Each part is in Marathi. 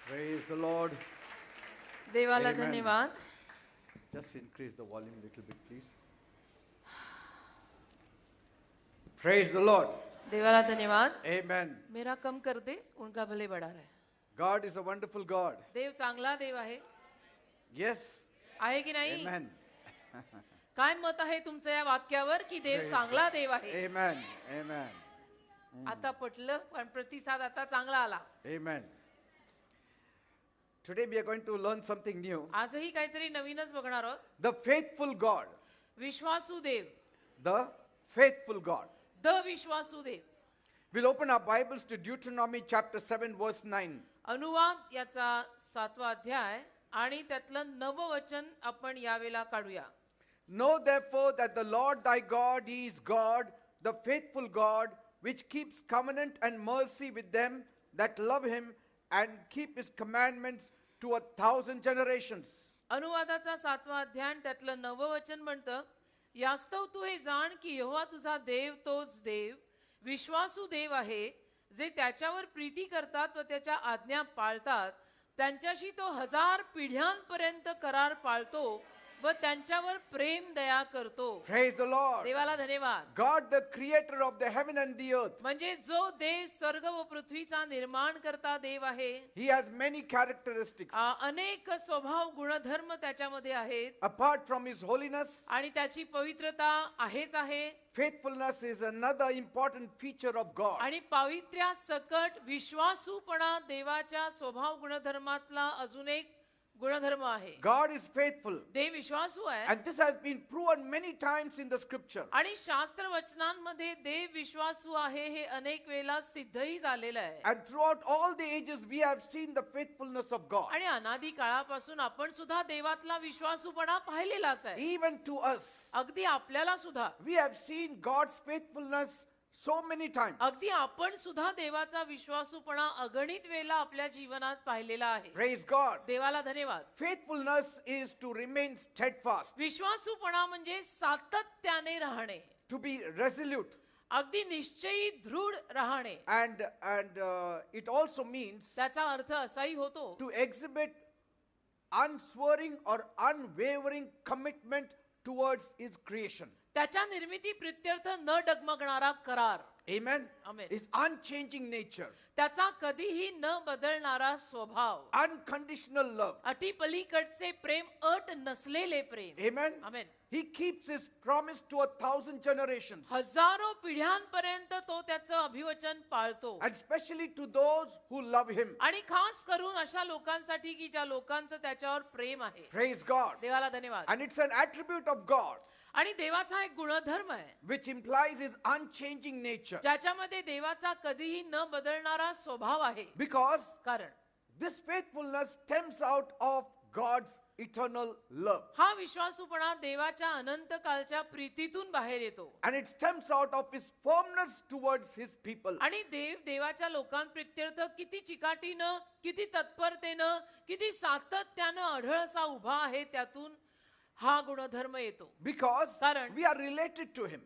Praise the Lord. देवाला Amen. धन्यवाद. Just increase the volume a little bit, please. Praise the Lord. देवाला धन्यवाद. Amen. मेरा कम कर दे उनका भले बढ़ा रहे. God is a wonderful God. देव चांगला देव आहे. Yes. आहे की नाही? Amen. काय मत आहे तुमचं या वाक्यावर की देव Praise चांगला God. देव आहे? Amen. Amen. आता पटलं पण प्रतिसाद आता चांगला आला. Amen. Today we are going to learn something new. आजही काहीतरी नवीनच बघणार आहोत. The faithful God. विश्वासू देव. The faithful God. द विश्वासू देव. We'll open our Bibles to Deuteronomy chapter 7 verse 9. अनुवाद याचा 7वा अध्याय आणि त्यातलं 9वं वचन आपण यावेळेला काढूया. Know therefore that the Lord thy God he is God, the faithful God, which keeps covenant and mercy with them that love him and keep his commandments to 1,000 generations. अनुवादाचा 7वा अध्याय त्यातलं 9वं वचन म्हणतं, यास्तव तू हे जाण की यहोवा तुझा देव तोच देव विश्वासू देव आहे, जे त्याच्यावर प्रीती करतात व त्याच्या आज्ञा पाळतात, त्यांच्याशी तो 1000 पिढ्यांपर्यंत करार पाळतो व त्यांच्यावर प्रेम दया करतो. Praise the Lord. देवाला धन्यवाद. God the creator of the heaven and the earth. म्हणजे जो देव स्वर्ग व पृथ्वीचा निर्माण करता देव आहे, He has many characteristics. अनेक स्वभाव गुणधर्म त्याच्यामध्ये आहेत. Apart from his holiness, आणि त्याची पवित्रता आहेच आहे. faithfulness is another important feature of God. आणि पावित्र्या सकट विश्वासूपणा देवाच्या स्वभाव गुणधर्मातला अजून एक गुणधर्म आहे. God is faithful. देव विश्वासू आहे. And this has been proven many times in the scripture. आणि शास्त्र वचनांमध्ये देव विश्वासू आहे हे अनेक वेळा सिद्धही झालेलं आहे. And throughout all the ages we have seen the faithfulness of God. आणि अनादी काळापासून आपण सुद्धा देवातला विश्वासूपणा पाहिलेलाच आहे. Even to us, अगदी आपल्याला सुद्धा we have seen God's faithfulness so many times. अगदी आपण सुद्धा देवाचा विश्वासूपणा अगणित वेळा आपल्या जीवनात पाहिलेला आहे. Praise God. देवाला धन्यवाद. Faithfulness is to remain steadfast, विश्वासूपणा म्हणजे सातत्याने राहणे, to be resolute, अगदी निश्चयी दृढ राहणे. and it also means त्याचा अर्थ असाही होतो to exhibit unswerving or unwavering commitment towards his creation. त्याच्या निर्मिती प्रित्यर्थ न डगमगणारा करार. Amen. Amen. His unchanging nature, त्याचा कधीही न बदलणारा स्वभाव, unconditional love. अटी पलीकडचे प्रेम, अट नसलेले प्रेम. Amen. Amen. He keeps his promise to 1,000 generations, हजारो पिढ्यांपर्यंत तो त्याचं अभिवचन पाळतो. and especially to those who love him. आणि खास करून अशा लोकांसाठी की ज्या लोकांचं त्याच्यावर प्रेम आहे. Praise God. देवाला धन्यवाद. And it's an attribute of God आणि देवाचा एक गुणधर्म आहे which implies his unchanging nature, ज्याच्यामध्ये देवाचा कधीही न बदलणारा स्वभाव आहे. because कारण this faithfulness stems out of God's eternal love, हा विश्वासूपणा देवाच्या अनंत काळच्या प्रीतीतून बाहेर येतो. and it stems out of his firmness towards his people. आणि देव देवाच्या लोकांप्रित्यर्थ किती चिकाटीनं, किती तत्परतेनं, किती सातत्यानं अढळ असा उभा आहे, त्यातून हा गुणधर्म येतो. Because कारण we are related to him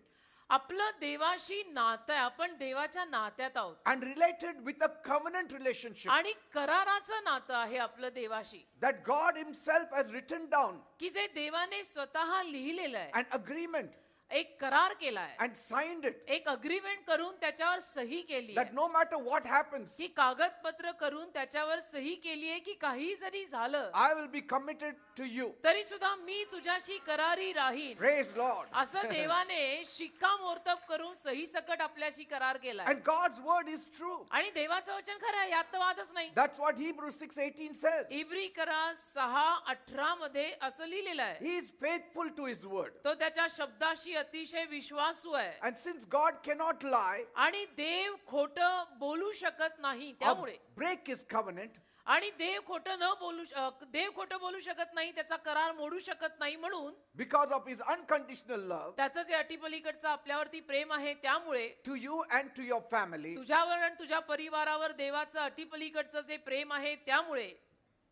आपलं देवाशी नातं आहे. आपण देवाच्या नात्यात आहोत and related with a covenant relationship आणि कराराचं नातं आहे आपलं देवाशी, that God himself has written down, की जे देवाने स्वतः लिहिलेलं आहे. an agreement, एक करार केलाय, and signed it, एक अग्रीमेंट करून त्याच्यावर सही केली that no matter what happens, की कागदपत्र करून त्याच्यावर सही केली आहे की काही जरी झालं I will be committed to you. तरी सुद्धा मी तुझ्याशी करारी राहीन. Praise Lord. असं देवाने शिक्कामोर्तब करून सही सकट आपल्याशी करार केलाय. And God's word is true. आणि देवाचं वचन खरं आहे, यात तर वादच नाही. That's what Hebrews 6:18 says. इब्री करा 6:18 मध्ये असं लिहिलेलं आहे, He is faithful to his word. तो त्याच्या शब्दाशी अतिशय विश्वासू आहे. And since God cannot lie आणि देव खोटं बोलू शकत नाही, or त्यामुळे break his covenant, आणि देव खोटं बोलू शकत नाही, त्याचा करार मोडू शकत नाही, म्हणून because of his unconditional love त्याचं जे अटीपलीकडचं आपल्यावरती प्रेम आहे, त्यामुळे to you and to your family, तुझ्यावर आणि तुझ्या परिवारावर देवाचं अटीपलीकडचं जे प्रेम आहे, त्यामुळे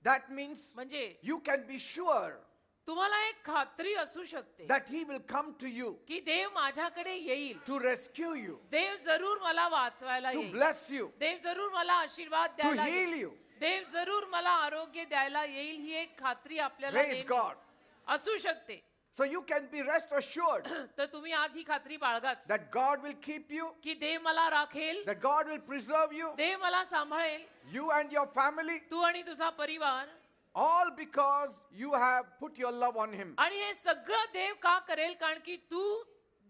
that means म्हणजे you can be sure तुम्हाला एक खात्री असू शकते that he will come to you की देव माझ्याकडे येईल, to rescue you, देव जरूर मला वाचवायला to येईल, bless you, देव जरूर मला आशीर्वाद to द्यायला heal येईल, you, देव जरूर मला आरोग्य द्यायला येईल ही एक खात्री आपल्याला Praise नेहमी God. असू शकते. So you can be rest assured तर तुम्ही आज ही खात्री बाळगाच that God will keep you, की देव मला राखेल, that God will preserve you, देव मला सांभाळेल, you and your family, तू आणि तुझा परिवार. all because you have put your love on Him. आणि हे सगळं देव का करेल? कारण की तू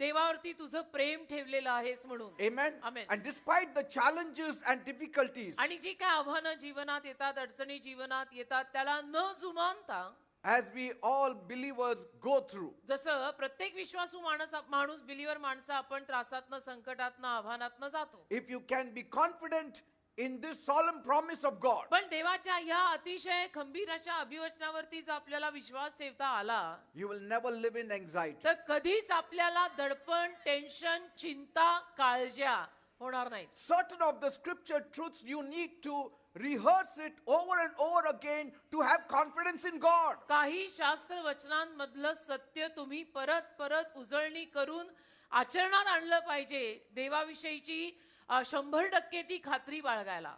देवावरती तुझं प्रेम ठेवलेलं आहेस म्हणून. Amen. Amen. And despite the challenges and difficulties, आणि जी काय आव्हानं जीवनात येतात, अडचणी जीवनात येतात, त्याला न जुमानता as we all believers go through, जसं प्रत्येक विश्वासू माणूस बिलीवर माणसं आपण त्रासातनं, संकटातनं, आव्हानातनं जातो. if you can be confident in this solemn promise of God, पण देवाच्या ह्या अतिशय खंबीर अशा अभिवचनावरती जर आपल्याला विश्वास ठेवता आला you will never live in anxiety. तर कधीच आपल्याला दडपण, टेन्शन, चिंता, काळज्या होणार नाहीत. Certain of the scripture truths you need to rehearse it over and over again to have confidence in God. काही शास्त्र वचनांमधलं सत्य तुम्ही परत परत उजळणी करून आचरणात आणलं पाहिजे. देवाविषयीची 100% ती खात्री बाळगायला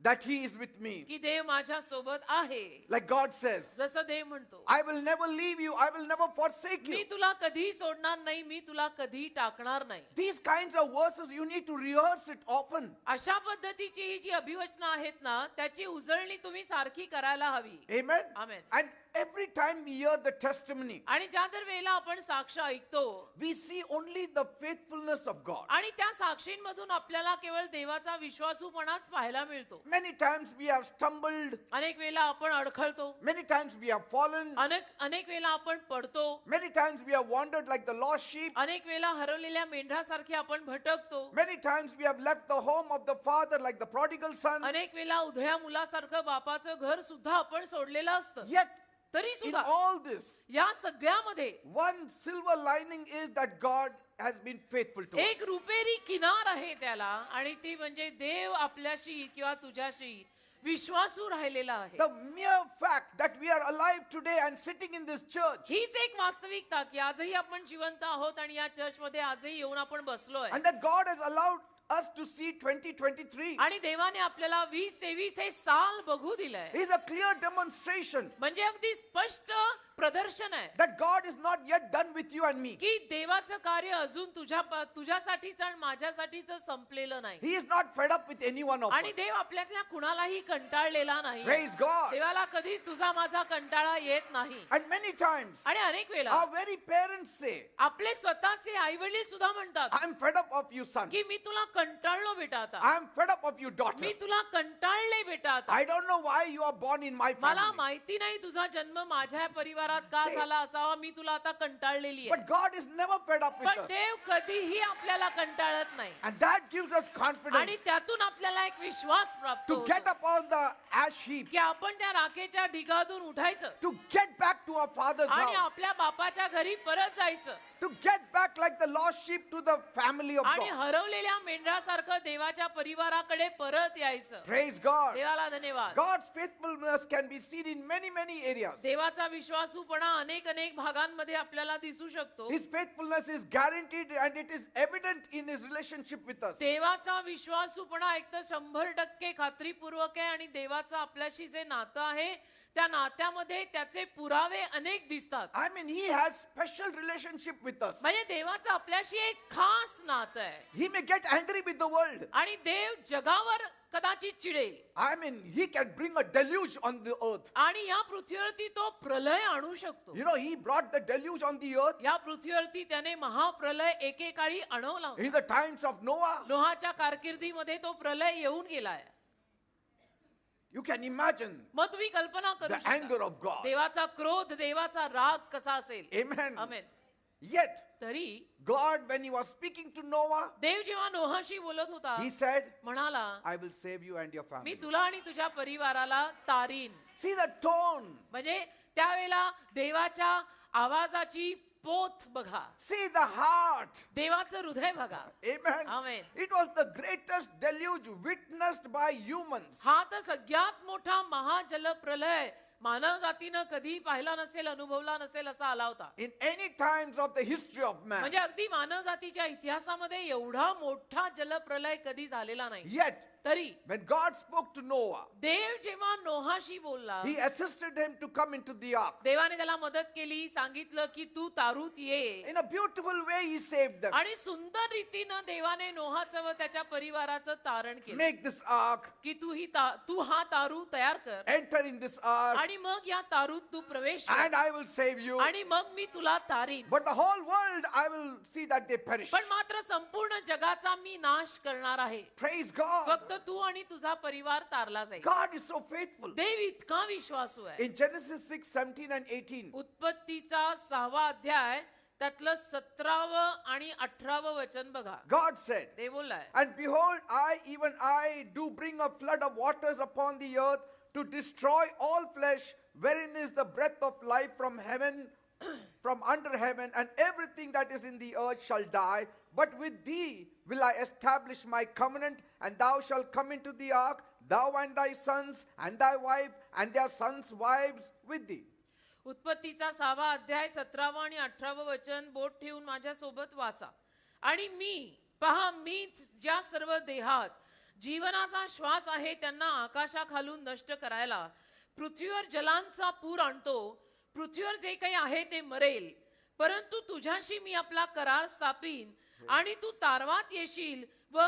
That He is with me. की देव माझ्या सोबत आहे. Like God says, जसं देव म्हणतो, I will never leave you, I will never forsake me you. तुला कधी सोडणार नाही, मी तुला कधी टाकणार नाही. These kinds of verses, you need to rehearse it often. अशा पद्धतीची ही जी अभिवचनं आहेत ना, त्याची उजळणी तुम्ही सारखी करायला हवी. Amen. Amen. And every time we hear the testimony, आणि ज्या दर वेळेला आपण साक्ष ऐकतो we see only the faithfulness of God. आणि त्या साक्षींमधून आपल्याला केवळ देवाचा विश्वासूपणाच पाहायला मिळतो. Many times we have stumbled, अनेक वेळेला आपण अडखळतो, many times we have fallen, अनेक वेळेला आपण पडतो, many times we have wandered like the lost sheep, अनेक वेळेला हरवलेल्या मेंढरासारखे आपण भटकतो, many times we have left the home of the father like the prodigal son. अनेक वेळेला उधळ्या मुलासारखं बापाचं घर सुद्धा आपण सोडलेलं असतं. Yet, तरी in सुद्धा all this, या सगळ्यामध्ये one silver lining is that God has been faithful to us. एक रुपेरी किनार आहे त्याला, आणि ती म्हणजे देव आपल्याशी किंवा तुझ्याशी विश्वासू राहिलेला आहे. The mere fact that we are alive today and sitting in this church, हीच एक वास्तविकता की आजही आपण जिवंत आहोत आणि या चर्च मध्ये आजही येऊन आपण बसलोय. and that God has allowed us to see 2023, आणि देवाने आपल्याला 2023 हे साल बघू दिलंय, is a clear demonstration म्हणजे अगदी स्पष्ट प्रदर्शन आहे that God is not yet done with you and me. की देवाचं कार्य अजून तुझ्यासाठीच आणि माझ्यासाठीच संपलेलं नाही. He is not fed up with any one of आणि us. देव आपल्यातल्या कुणालाही कंटाळलेला नाही. Praise God. देवाला कधीच तुझा माझा कंटाळा येत नाही. And many times, आणि अनेक वेळेला our very parents say, आपले स्वतःचे आई वडील सुद्धा म्हणतात I'm fed up of you, son. की मी तुला कंटाळलो बेटा आता, I'm fed up of you, daughter. मी तुला कंटाळले बेटा आता. I don't know why you are born in my मला family. माहिती नाही तुझा जन्म माझ्या परिवारात का See, झाला असावा, मी तुला आता कंटाळलेली आहे. But God is never fed up with पण us. देव कधीही आपल्याला कंटाळत नाही. And that gives us आणि confidence त्यातून आपल्याला एक विश्वास प्राप्त to होतो get up on the ash heap, की आपण त्या राखेच्या ढिगातून उठायचं to get back to our father's आणि house, आपल्या बापाच्या घरी परत जायचं to get back like the lost sheep to the family of आणि God. हरवलेल्या मेंढरासारखं देवाच्या परिवाराकडे परत यायचं. Praise God. देवाला धन्यवाद. God's faithfulness can be seen in many, many areas. देवाचा विश्वासूपणा अनेक भागांमध्ये आपल्याला दिसू शकतो. His faithfulness is guaranteed and it is evident in his relationship with us. देवाचा विश्वासूपणा एक तर 100% खात्रीपूर्वक आहे आणि देवाचं आपल्याशी जे नातं आहे त्या नात्यामध्ये त्याचे पुरावे अनेक दिसतात. I mean, he has special relationship with us. म्हणजे देवाचं आपल्याशी एक खास नातं आहे. He may get angry with the world. आणि देव जगावर कदाचित चिडेल. I mean, he can bring a deluge on the earth. आणि या पृथ्वीवरती तो प्रलय आणू शकतो. You know, he brought the deluge on the earth या पृथ्वीवरती त्याने महाप्रलय एकेकाळी आणवला. in the times of Noah. नोहाच्या कारकिर्दीमध्ये तो प्रलय येऊन गेलाय. You can imagine मग तुम्ही कल्पना करू the anger शकता of God. देवाचा क्रोध, देवाचा राग कसा असेल. Amen. आमेन. Yet, तरी God, when he was speaking to Noah, देव जेव्हा नोहाशी बोलत होता he said, म्हणाला, I will save you and your me family. तुला आणि तुझ्या परिवाराला तारीन. See the tone. म्हणजे त्यावेळेला देवाच्या आवाजाची पोथ बघा, See the heart. देवाचं हृदय बघा. Amen. Amen. It was the greatest deluge witnessed by humans. हा तर सगळ्यात मोठा महाजल प्रलय मानव जातीनं कधी पाहिला नसेल, अनुभवला नसेल असा आला होता. In any times of the history of man. म्हणजे अगदी मानव जातीच्या इतिहासामध्ये एवढा मोठा जलप्रलय कधी झालेला नाही. Yet, तरी when God spoke to Noah, देव जेव्हा नोहाशी बोलला, he assisted him to come into the ark. देवाने त्याला मदत केली, सांगितलं की तू तारूत ये. In a beautiful way, he saved them. आणि सुंदर रीतीनं देवाने नोहाचं व त्याच्या परिवाराचं तारण केलं, Make this ark, की तू हा तारू तयार कर enter in this ark, आणि मग या तारूत तू प्रवेश कर and I will save you. आणि मग मी तुला तारीन. But the whole world, I will see that they perish. पण मात्र संपूर्ण जगाचा मी नाश करणार आहे. Praise God. फक्त तू आणि तुझा परिवार तारला जाईल. God is so faithful. देव इतका विश्वासू आहे. In Genesis 6:17 and 18, उत्पत्तीचा 6वा अध्याय त्यातलं 17वं आणि 18वं वचन बघा. God said, Dev बोललाय, and behold, even I do bring a flood of waters upon the earth to destroy all flesh, wherein is the breath of life from heaven, from under heaven, and everything that is in the earth shall die. But with thee will I establish my covenant, and thou shalt come into the ark, thou and thy sons, and thy wife, and their sons' wives with thee. उत्पत्तीचा 6वा अध्याय 17वं आणि 18वं वचन बोट ठेवून माझ्या सोबत वाचा. आणि मीच ज्या सर्व देहात जीवनाचा श्वास आहे त्यांना आकाशाखालून नष्ट करायला पृथ्वीवर जलांचा पूर आणतो. पृथ्वीवर जे काही आहे ते मरेल, परंतु तुझ्याशी मी आपला करार स्थापीन आणि तू तारवात येशील व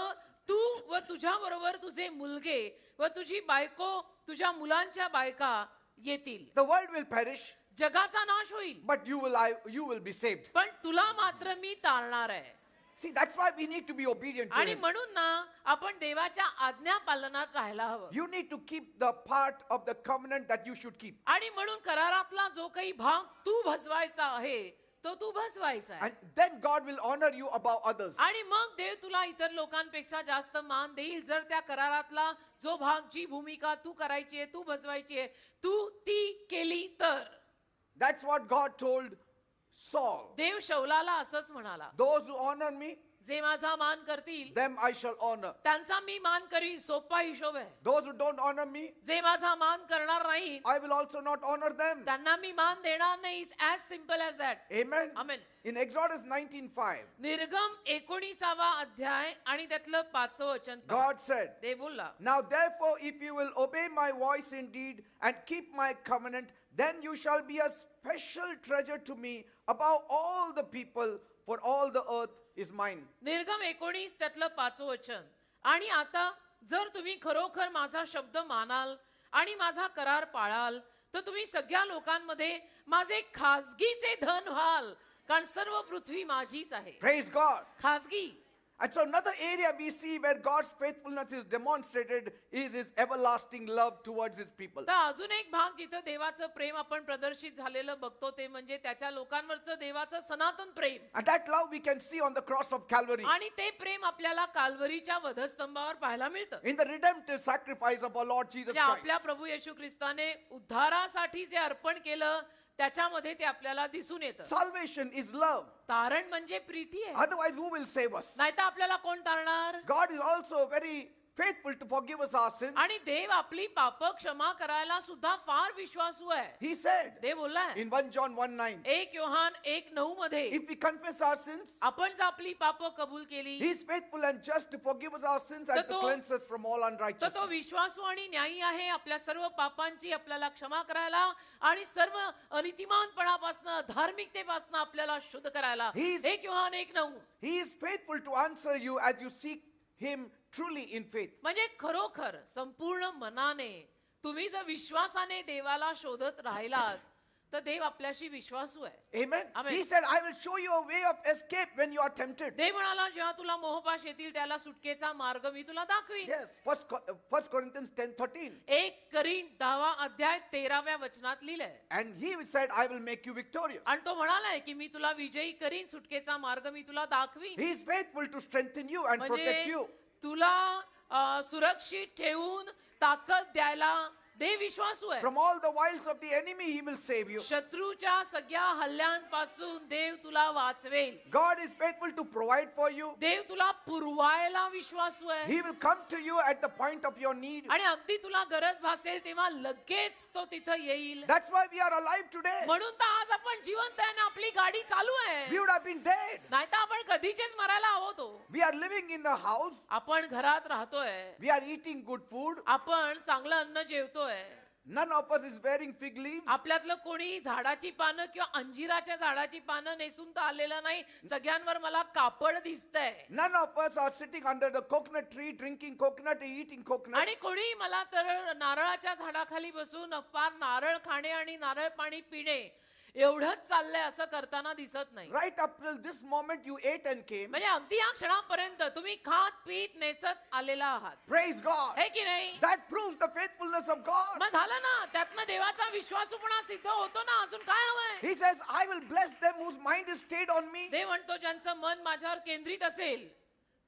तू व तुझ्या बरोबर तुझे मुलगे व तुझी बायको तुझ्या मुलांच्या बायका येतील. The world will perish, जगाचा नाश होईल, but you will be saved. पण तुला मात्र मी तारणार आहे. See, that's why we need to be obedient to आणि him. म्हणून ना आपण देवाच्या आज्ञा पालनात राहायला हवं. You need to keep the part of the covenant that you should keep. आणि म्हणून करारातला जो काही भाग तू भजवायचा आहे तो तू भजवायचा आहे. And then God will honor you above others. आणि मग देव तुला इतर लोकांपेक्षा जास्त मान देईल जर त्या करारातला जो भाग, जी भूमिका तू करायची आहे, तू भजवायची आहे, तू ती केली तर. That's what God told Saul. देव शौलाला असंच म्हणाला, Those who honor me, जे माझा मान करतील them I shall honor. त्यांचा मी मान करीन. सोपा हिशोब आहे. Those who don't honor me, जे माझा मान करणार नाही I will also not honor them. त्यांना मी मान देणार नाही. as simple as that. Amen. Amen. In Exodus 19:5, निर्गम 19वा अध्याय आणि त्यातलं 5वं वचन पहा. God said, देव बोलला, now therefore if you will obey my voice indeed and keep my covenant, then you shall be a special treasure to me above all the people, for all the earth is mine. निर्गम 19 त्यातलं 5वं वचन. आणि आता जर तुम्ही खरोखर माझा शब्द मानाल आणि माझा करार पाळाल तर तुम्ही सगळ्या लोकांमध्ये माझे खासगीचे धन व्हाल, कारण सर्व पृथ्वी माझीच आहे. Praise God. खासगी. And so another area we see where God's faithfulness is demonstrated is his everlasting love towards his people. तर अजून एक भाग जिथं देवाचं प्रेम आपण प्रदर्शित झालेलं बघतो ते म्हणजे त्याच्या लोकांवरचं देवाचं सनातन प्रेम. And that love we can see on the cross of Calvary. आणि ते प्रेम आपल्याला काल्वरीच्या वधस्तंभावर पाहायला मिळतं. In the redemptive sacrifice of our Lord Jesus म्हणजे Christ. आपल्या प्रभू येशू ख्रिस्ताने उद्धारासाठी जे अर्पण केलं त्याच्यामध्ये ते आपल्याला दिसून येतं. Salvation is love. तारण म्हणजे प्रीती आहे. Otherwise, who will save us? नाहीतर आपल्याला कोण तारणार? God is also very faithful to forgive us our sins. आणि देव आपली पाप क्षमा करायला सुद्धा फार विश्वासू आहे. He said Dev बोललाय in 1 John 1:9, 1 Yohan 1:9 मध्ये, if we confess our sins, आपण जर आपली पाप कबूल केली he is faithful and just to forgive us our sins and to cleanse us from all तर तो unrighteousness. विश्वासू आणि न्यायी आहे आपल्या सर्व पापांची आपल्याला क्षमा करायला आणि सर्व अनितिमानपणापासून, धार्मिकतेपासून आपल्याला शुद्ध करायला. He is- 1 Yohan 1:9. He is faithful to answer you as you seek him truly in faith. म्हणजे खरोखर संपूर्ण मनाने तुम्ही जर विश्वासाने देवाला शोधत राहिलात तर देव आपल्याशी विश्वासू आहे. Amen. Amen. He said, I will show you a way of escape when you are tempted. देव म्हणाला जेव्हा तुला मोहपाश येतील त्याला सुटकेचा मार्ग मी तुला दाखवीन. Yes, 1 Corinthians 10:13. 1 करीन 10वा अध्याय 13व्या वचनात लिहिलंय. And he said, I will make you victorious. आणि तो म्हणालाय की मी तुला विजयी करीन, सुटकेचा मार्ग मी तुला दाखवीन. He is faithful to strengthen you and protect म्हणजे you. तुला सुरक्षित ठेवून ताकद द्यायला देव विश्वासू आहे. From all the wiles of the enemy, He will save you. शत्रूच्या सगळ्या हल्ल्यांपासून देव तुला वाचवेल. God is faithful to provide for you. देव तुला पुरवायला विश्वासू आहे. He will come to you at the point of your need. आणि अगदी तुला गरज भासेल तेव्हा लगेच तो तिथं येईल. That's why we are alive today. म्हणून तर आज आपण जिवंत आहे आणि आपली गाडी चालू We आहे. would have been dead. नाहीतर आपण कधीचेच मरायला हवं होतो. We are living in a house. आपण घरात राहतोय. We are eating good food. आपण चांगलं अन्न जेवतोय. None of us is wearing fig leaves. आपल्यातलं कोणी झाडाची पानं किंवा अंजिराच्या झाडाची पानं नेसून तर आलेलं नाही. सगळ्यांवर मला कापड दिसतंय. None of us are sitting under the coconut tree, drinking coconut and eating coconut. आणि कोणी मला तर नारळाच्या झाडाखाली बसून फार नारळ खाणे आणि नारळ पाणी पिणे एवढंच चाललंय असं करताना दिसत नाही. Right up till this moment, you ate and came. म्हणजे अगदी या क्षणापर्यंत तुम्ही खात पीत नेसत आलेला आहात. Praise God. हे की नाही? That proves the faithfulness of God. मग झालं ना, त्यातनं देवाचा विश्वासूपणा सिद्ध होतो ना. अजून काय हवंय? He says, I will bless them whose mind is stayed on me. देव म्हणतो ज्यांचं मन माझ्यावर केंद्रित असेल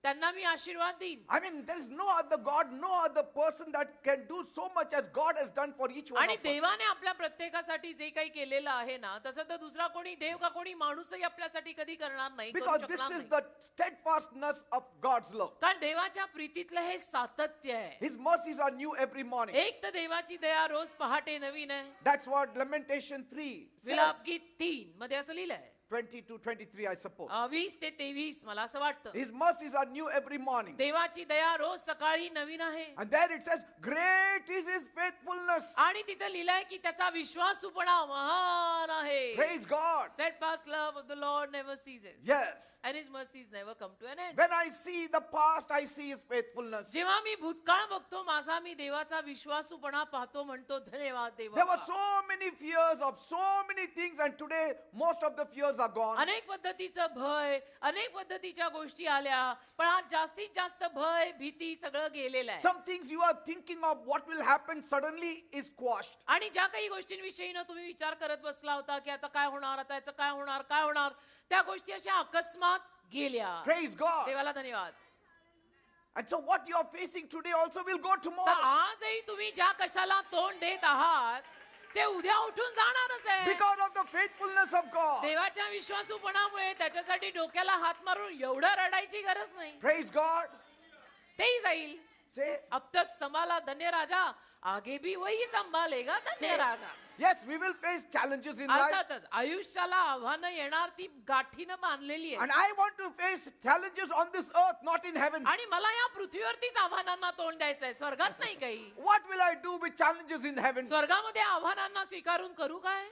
त्यांना मी आशीर्वाद देईन. I mean, there is no other God, no other person that can do so much as God has done for each one आणि of us. देवाने आपल्या प्रत्येकासाठी जे काही केलेलं आहे ना, तसं तर दुसरा कोणी देव का कोणी माणूसही आपल्यासाठी कधी करणार नाही, करू Because this शकणार is नाही. the steadfastness of God's love. कारण देवाच्या प्रीतीतलं हे सातत्य आहे. His mercies are new every morning. एक तर देवाची दया रोज पहाटे नवीन आहे. That's what Lamentation 3 says. विलापगीत 3 मध्ये असं लिहिलंय. 20 to 23, I suppose. 20 ते 23 मला असं वाटतं. His mercies are new every morning. देवाची दया रोज सकाळी नवीन आहे. And there it says, great is His faithfulness. आणि तिथे लिहिलंय की त्याचा विश्वासूपणा महान आहे. Praise God. Steadfast love of the Lord never ceases. Yes. And His mercies never come to an end. When I see the past, I see His faithfulness. जेव्हा मी भूतकाळ बघतो माझा मी देवाचा विश्वासूपणा पाहतो म्हणतो धन्यवाद There देवा. were so many fears of so many things, and today most of the fears are gone. अनेक पद्धतीचं भय अनेक पद्धतीच्या गोष्टी आल्या पण आज जास्तीत जास्त भय भीती सगळं गेलेलं आहे. Some things you are thinking of what will happen suddenly is quashed. आणि ज्या काही गोष्टींविषयी ना तुम्ही विचार करत बसला होता की आता काय होणार आता याचं काय होणार त्या गोष्टी अशा अकस्मात गेल्या. Praise God. देवाला धन्यवाद. And so what you are facing today also will go तर tomorrow. आजही तुम्ही ज्या कशाला तोंड देत आहात ते उद्या उठून जाणारच आहे. Because of the faithfulness of God. देवाच्या विश्वासूपणामुळे त्याच्यासाठी डोक्याला हात मारून एवढं रडायची गरज नाही. Praise God. तेही जाईल. Say, अब तक संभाला धन्य राजा आगे भी वही संभालेगा धन्य राजा. yes, we will face challenges in life. अर्थातच आयुष्याला आव्हानं येणार ती गाठीनं बांधलेली आहे. And I want to face challenges on this earth, not in heaven. आणि मला या पृथ्वीवरतीच आव्हानांना तोंड द्यायचंय, स्वर्गात नाही काही. What will I do with challenges in heaven? स्वर्गामध्ये आव्हानांना स्वीकारून करू काय?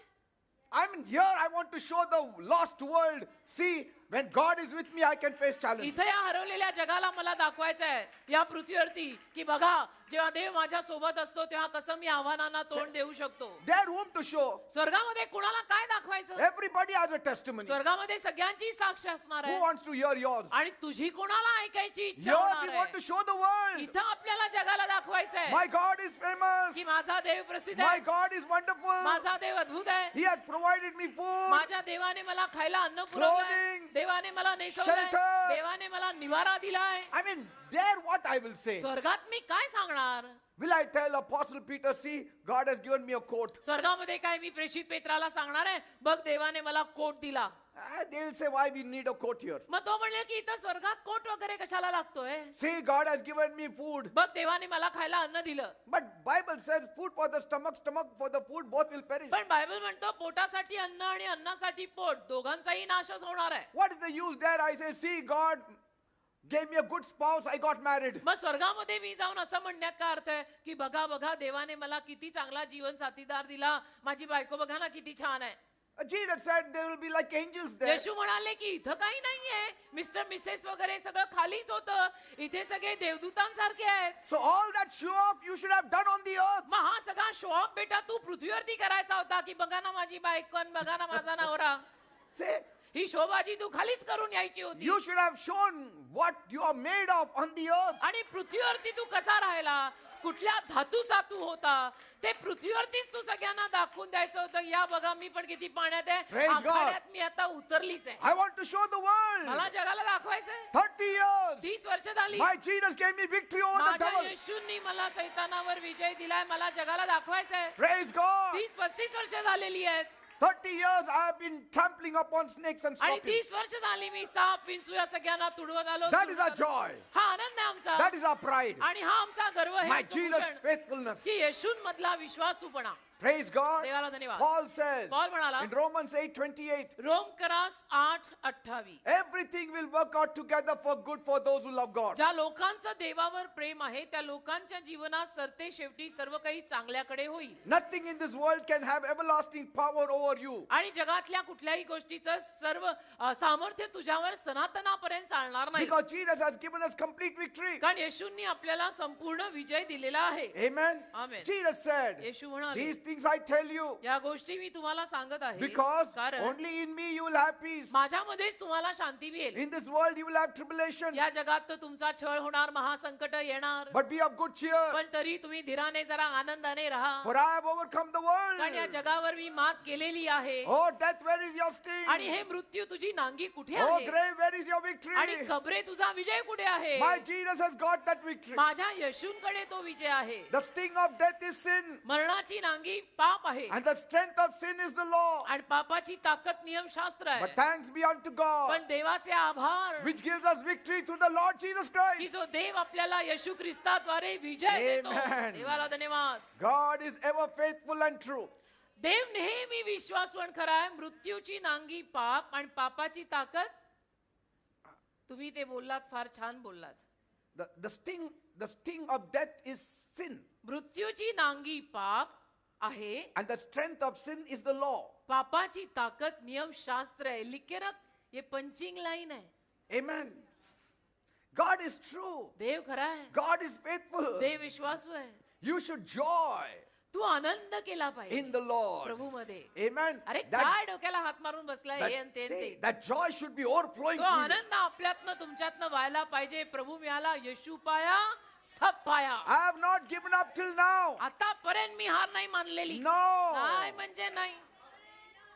I mean, here I want to show the lost world. See, when God is with me, I can face challenges. इथे या हरवलेल्या जगाला मला दाखवायचं आहे या पृथ्वीवरती की बघा जेव्हा देव माझ्या सोबत असतो तेव्हा कसं मी आव्हानांना तोंड देऊ शकतो. There whom to show. स्वर्गामध्ये कुणाला काय दाखवायचं? Everybody has a testimony. स्वर्गामध्ये सगळ्यांची साक्ष असणार Who आहे. wants to hear yours? आणि तुझी कोणाला ऐकायची इच्छा Here होणार we want to आहे. show the world. इथं आपल्याला जगाला दाखवायचं आहे My God is famous. की माझा देव प्रसिद्ध My आहे, God is wonderful. माझा देव अद्भुत आहे, He has provided me food. माझ्या देवाने मला खायला अन्न पुरवलंय, Clothing. देवाने मला नेसवलंय, Shelter. देवाने मला निवारा दिलाय. I mean, there what I will say. स्वर्गात मी काय सांगणार? Will I tell Apostle Peter, see, God has given me a coat? स्वर्गामध्ये काय मी प्रेषित पेत्राला सांगणार आहे बघ देवाने मला कोट दिला? They will say, why we need a coat here? मग तो म्हणले की इथं स्वर्गात कोट वगैरे कशाला लागतोय? See, God has given me food. बघ देवाने मला खायला अन्न दिलं. But Bible says food for the stomach, stomach for the food, both will perish. पण बायबल म्हणतो पोटासाठी अन्न आणि अन्नासाठी पोट दोघांचाही नाशच होणार आहे. What is the use there? I say, see, God gave me a good spouse, I got married. मग स्वर्गामध्ये मी जाऊन असं म्हणण्यात काय अर्थ आहे की बघा बघा देवाने मला किती चांगला जीवन साथीदार दिला, माझी बायको बघा ना किती छान आहे. Jesus said there will be like angels there. येशू म्हणाले की इथं काही नाहीये, मिस्टर मिसेस वगैरे सगळं खालीच होतं, इथे सगळे देवदूतांसारखे आहेत. So all that show off you should have done on the earth. मग हा सगळा शो ऑफ बेटा तू पृथ्वीवरती करायचा होता की बघा ना माझी बायको आणि बघा ना माझा नवरा. See, ही शोभाजी तू खालीच करून यायची होती. you should have shown what you are made of on the earth. आणि पृथ्वीवरती तू कसा राहिला, कुठल्या धातूचा तू होता ते पृथ्वीवरतीच तू सगळ्यांना दाखवून द्यायचं होतं. या बघा मी पण किती पाण्यात आहे, Praise God. आखाड्यात मी आता उतरलीच आहे. I want to show the world. मला जगाला दाखवायचंय. 30 years. 30 वर्ष झाली My Jesus gave me victory over the माझ्या devil. येशूंनी मला सैतानावर विजय दिलाय. मला जगाला दाखवायचंय. Praise God. 30-35 वर्ष झालेली आहेत 30 years I have been trampling upon snakes and आणि scorpions. 30 वर्ष झाली मी साप विंचू या सगळ्यांना तुडवत आलो. That is our joy. हा आनंद आहे आमचा That is our pride. आणि हा आमचा गर्व आहे. My Jesus' Bhushan faithfulness. की येशूंमधला विश्वासूपणा. Praise God. देवाला धन्यवाद. Paul says पौल म्हणाला in Romans 8:28, रोमकरास 8:28 everything will work out together for good for those who love God. ज्या लोकांचं देवावर प्रेम आहे त्या लोकांच्या जीवनात सरते शेवटी सर्व काही चांगल्याकडे होईल. Nothing in this world can have everlasting power over you. आणि जगातल्या कुठल्याही गोष्टीचं सर्व सामर्थ्य तुझ्यावर सनातनापर्यंत चालणार नाही. Because Jesus has given us complete victory. कारण येशूंनी आपल्याला संपूर्ण विजय दिलेला आहे. Amen. Amen. Jesus said, येशू म्हणाले these things I tell you या गोष्टी मी तुम्हाला सांगत आहे because कारण only in me you will have peace. माझ्यामध्येच तुम्हाला शांती मिळेल. In this world you will have tribulation. या जगात तर तुमचा छळ होणार, महासंकट येणार, But be of good cheer. पण तरी तुम्ही धीराने जरा आनंदाने राहा. For I have overcome the कारण या world. जगावर मी मात केलेली आहे. Oh death, where is your sting? आणि हे मृत्यू तुझी नांगी कुठे Oh आहे? grave, where is your आणि victory? कबरे तुझा विजय कुठे आहे? My Jesus has got that victory. माझ्या येशूंकडे तो विजय आहे. The sting of death is sin. मरणाची नांगी पाप आहे And the strength of sin is the law. आणि पापाची ताकद नियमशास्त्र आहे. But thanks be unto God, पण देवाचे आभार which gives us victory through the Lord Jesus की Christ. जो देव आपल्याला येशू ख्रिस्ताद्वारे विजय देतो. Amen. देवाला धन्यवाद. God is ever faithful and true. देव नेहमी विश्वासवण खरा आहे. मृत्यूची नांगी पाप आणि पापाची ताकद. तुम्ही ते बोललात, फार छान बोललात. The sting of death is sin. मृत्यूची नांगी पाप आहे And the strength of sin is the law. पापाची ताकद नियमशास्त्र आहे. लिखेरक हे पंचिंग लाईन आहे. Amen. God is true. देव खरा आहे. God is faithful. देव विश्वासू आहे. You should joy तू आनंद केला पाहिजे in the Lord. प्रभू मध्ये. Amen. अरे That, काय डोक्याला हात मारून बसलाय हे आणि ते आणि see, ते. that joy should be overflowing तो through you. आनंद आपल्यातनं तुमच्यातनं व्हायला पाहिजे. प्रभू मिळाला, येशू पाया, सब पाया. I have not given up till now. आतापर्यंत मी हार नाही मानलेली. No. नाही म्हणजे नाही.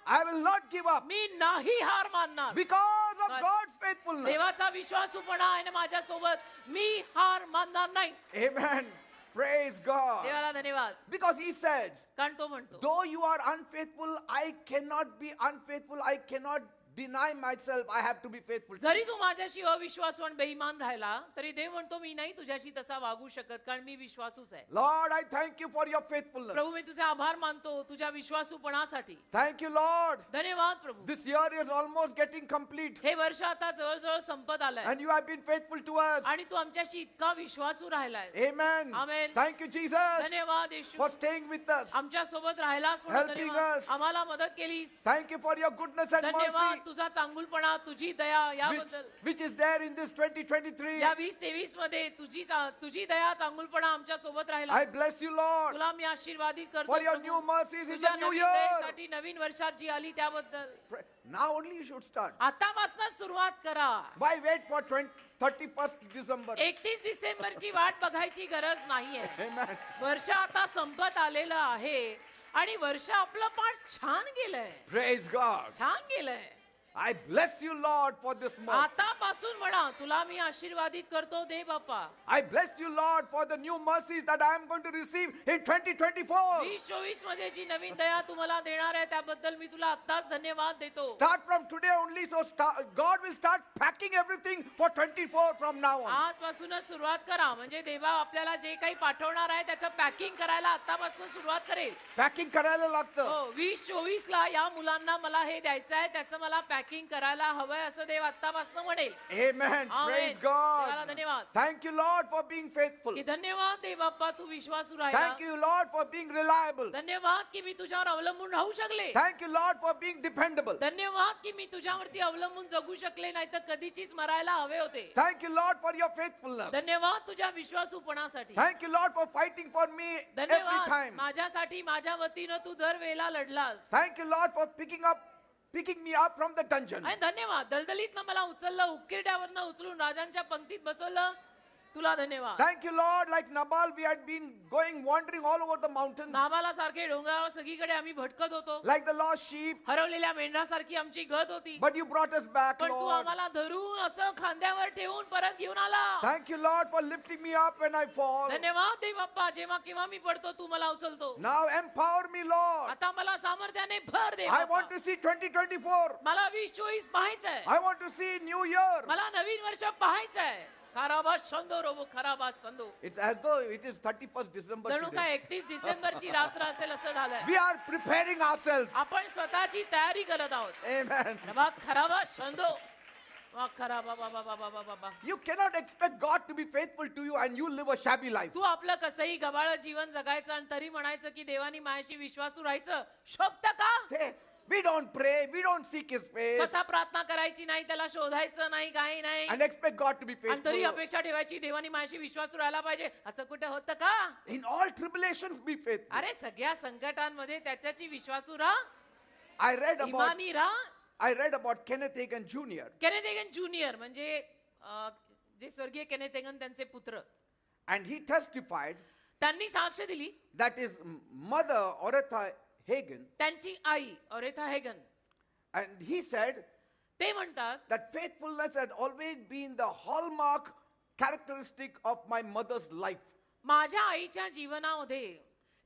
I will not give up मी नाही हार मानणार. because of God. God's faithfulness. देवाचा विश्वासूपणा आहे ना माझ्यासोबत. मी हार मानणार नाही. Amen. Praise God. देवाला धन्यवाद. Because he said, कारण तो म्हणतो though you are unfaithful, I cannot be unfaithful. I cannot deny myself. I have to be faithful. जरी तू माझ्याशी अविश्वासू आणि बेईमान राहिला तरी देव म्हणतो मी नाही तुझ्याशी तसा वागू शकत कारण मी विश्वासूच आहे. Lord, I thank you for your faithfulness. प्रभू मी तुझे आभार मानतो तुझ्या विश्वासूपणासाठी. Thank you, Lord. धन्यवाद प्रभू. This year is almost getting complete. हे वर्ष आता जवळजवळ संपत आलंय And you have been faithful to us. आणि तू आमच्याशी इतका विश्वासू राहिलाय. Amen. Amen. Thank you, Jesus, धन्यवाद येशू for staying with us. आमच्या सोबत राहिलास म्हणून Helping धन्यवाद. us. आम्हाला मदत केलीस. Thank you for your goodness and धन्यवाद mercy, तुझा चांगुलपणा तुझी दया याबद्दल. which is there in this 2023. या 2023 मध्ये तुझी दया चांगुलपणा आमच्या सोबत राहिला. I bless you, Lord, तुला मी आशीर्वादित करतो for your Prabhu. new mercies in तुझ्या the new नवीन year. दयेसाठी नवीन वर्षात जी आली त्याबद्दल. Now only you should start. आतापासून सुरुवात करा. Why wait for 31st December? 31 डिसेंबरची वाट बघायची गरज नाहीये. Amen. वर्ष आता संपत आलेलं आहे आणि वर्ष आपलं पाठ छान गेलंय. Praise God. छान गेलंय. I bless you, Lord, for this month. आतापासून म्हणा तुला मी आशीर्वादित करतो दे बाप्पा. I bless you, Lord, for the new mercies that I am going to receive in 2024. 2024 मध्ये जी नवीन दया तुम्हाला देणार आहे त्याबद्दल मी तुला आत्ताच धन्यवाद देतो. Start from today only, so God will start packing everything for 24 from now on. आजपासूनच सुरुवात करा म्हणजे देवा आपल्याला जे काही पाठवणार आहे त्याचं पॅकिंग करायला आतापासून सुरुवात करेल. Packing करायला लागतं. हो 2024 ला या मुलांना मला हे द्यायचं आहे त्याचं मला पॅकिंग करायला हवंय असं देव आतापासून म्हणेल. Amen. Praise देवाला God. धन्यवाद. Thank you, Lord, for being faithful. की धन्यवाद देव बाप्पा तू विश्वासू राहिला. Thank you, Lord, for being reliable. धन्यवाद की मी तुझ्यावर अवलंबून राहू शकले. Thank you, Lord, for being dependable. धन्यवाद की मी तुझ्यावरती अवलंबून जगू शकले नाही तर कधीचीच मरायला हवे होते. Thank you, Lord, for your faithfulness. धन्यवाद तुझ्या विश्वासूपणासाठी. Thank you, Lord, for fighting for me every धन्यवाद time. माझ्यासाठी माझ्या वतीनं तू दर वेळेला लढलास. Thank you, Lord, for picking me up from the dungeon. आणि धन्यवाद दलदलीतनं मला उचललं उकिरड्यावरनं उचलून राजांच्या पंक्तीत बसवलं. तुला धन्यवाद. Thank you, Lord. Like Nabal, we had been going wandering all over the mountains. नाबाला सारखे डोंगरावर सगळीकडे आम्ही भटकत होतो. Like the lost sheep. हरवलेल्या मेंढरासारखी आमची गत होती. But you brought us back, पण तू Lord. आम्हाला धरून असं खांद्यावर ठेवून परत घेऊन आला. Thank you, Lord, for lifting me up when I fall. धन्यवाद देव बाप्पा, जेव्हा केव्हा मी पडतो तू मला उचलतो. Now empower me, Lord. आता मला सामर्थ्याने भर दे I Bappa. want to see 2024. मला 2024 पाहायचंय. I want to see new year. मला नवीन वर्ष पाहायचंय. खराबा संदो रोबो खराबा संदो. It's as though it is 31st December जणू today. काय 31 डिसेंबरची रात्र असेल असं झालंय. We are preparing ourselves. आपण स्वतःची तयारी करत आहोत. Amen. प्रभा खराबा संदो. वा खराबा बाबा बाबा बाबा बाबा. You cannot expect God to be faithful to you and you live a shabby life. तू आपलं कसंही गबाळ जीवन जगायचं आणि तरी म्हणायचं की देवानी माझ्याशी विश्वासू राहायचं शोभतं का? Say, we don't pray, we don't seek His face, स्वतः प्रार्थना करायची नाही, त्याला शोधायचं नाही, काही नाही, and expect God to be आणि तरी faithful. अपेक्षा ठेवायची देवानी माझ्याशी विश्वासू राहायला पाहिजे. असं कुठे होतं का? In all tribulations, be faithful. अरे सगळ्या संकटांमध्ये त्याच्याची विश्वासू राहा, I इमानी राहा. read about Kenneth Hagin Jr. Kenneth Hagin junior म्हणजे जे स्वर्गीय केनेथ हेगन त्यांचे पुत्र, and he testified त्यांनी साक्ष दिली. that his mother, Oretha Hagin, त्यांची आई ओरेथा हेगन, and he said ते म्हणतात that faithfulness had always been the hallmark characteristic of my mother's life. माझ्या आईच्या जीवनामध्ये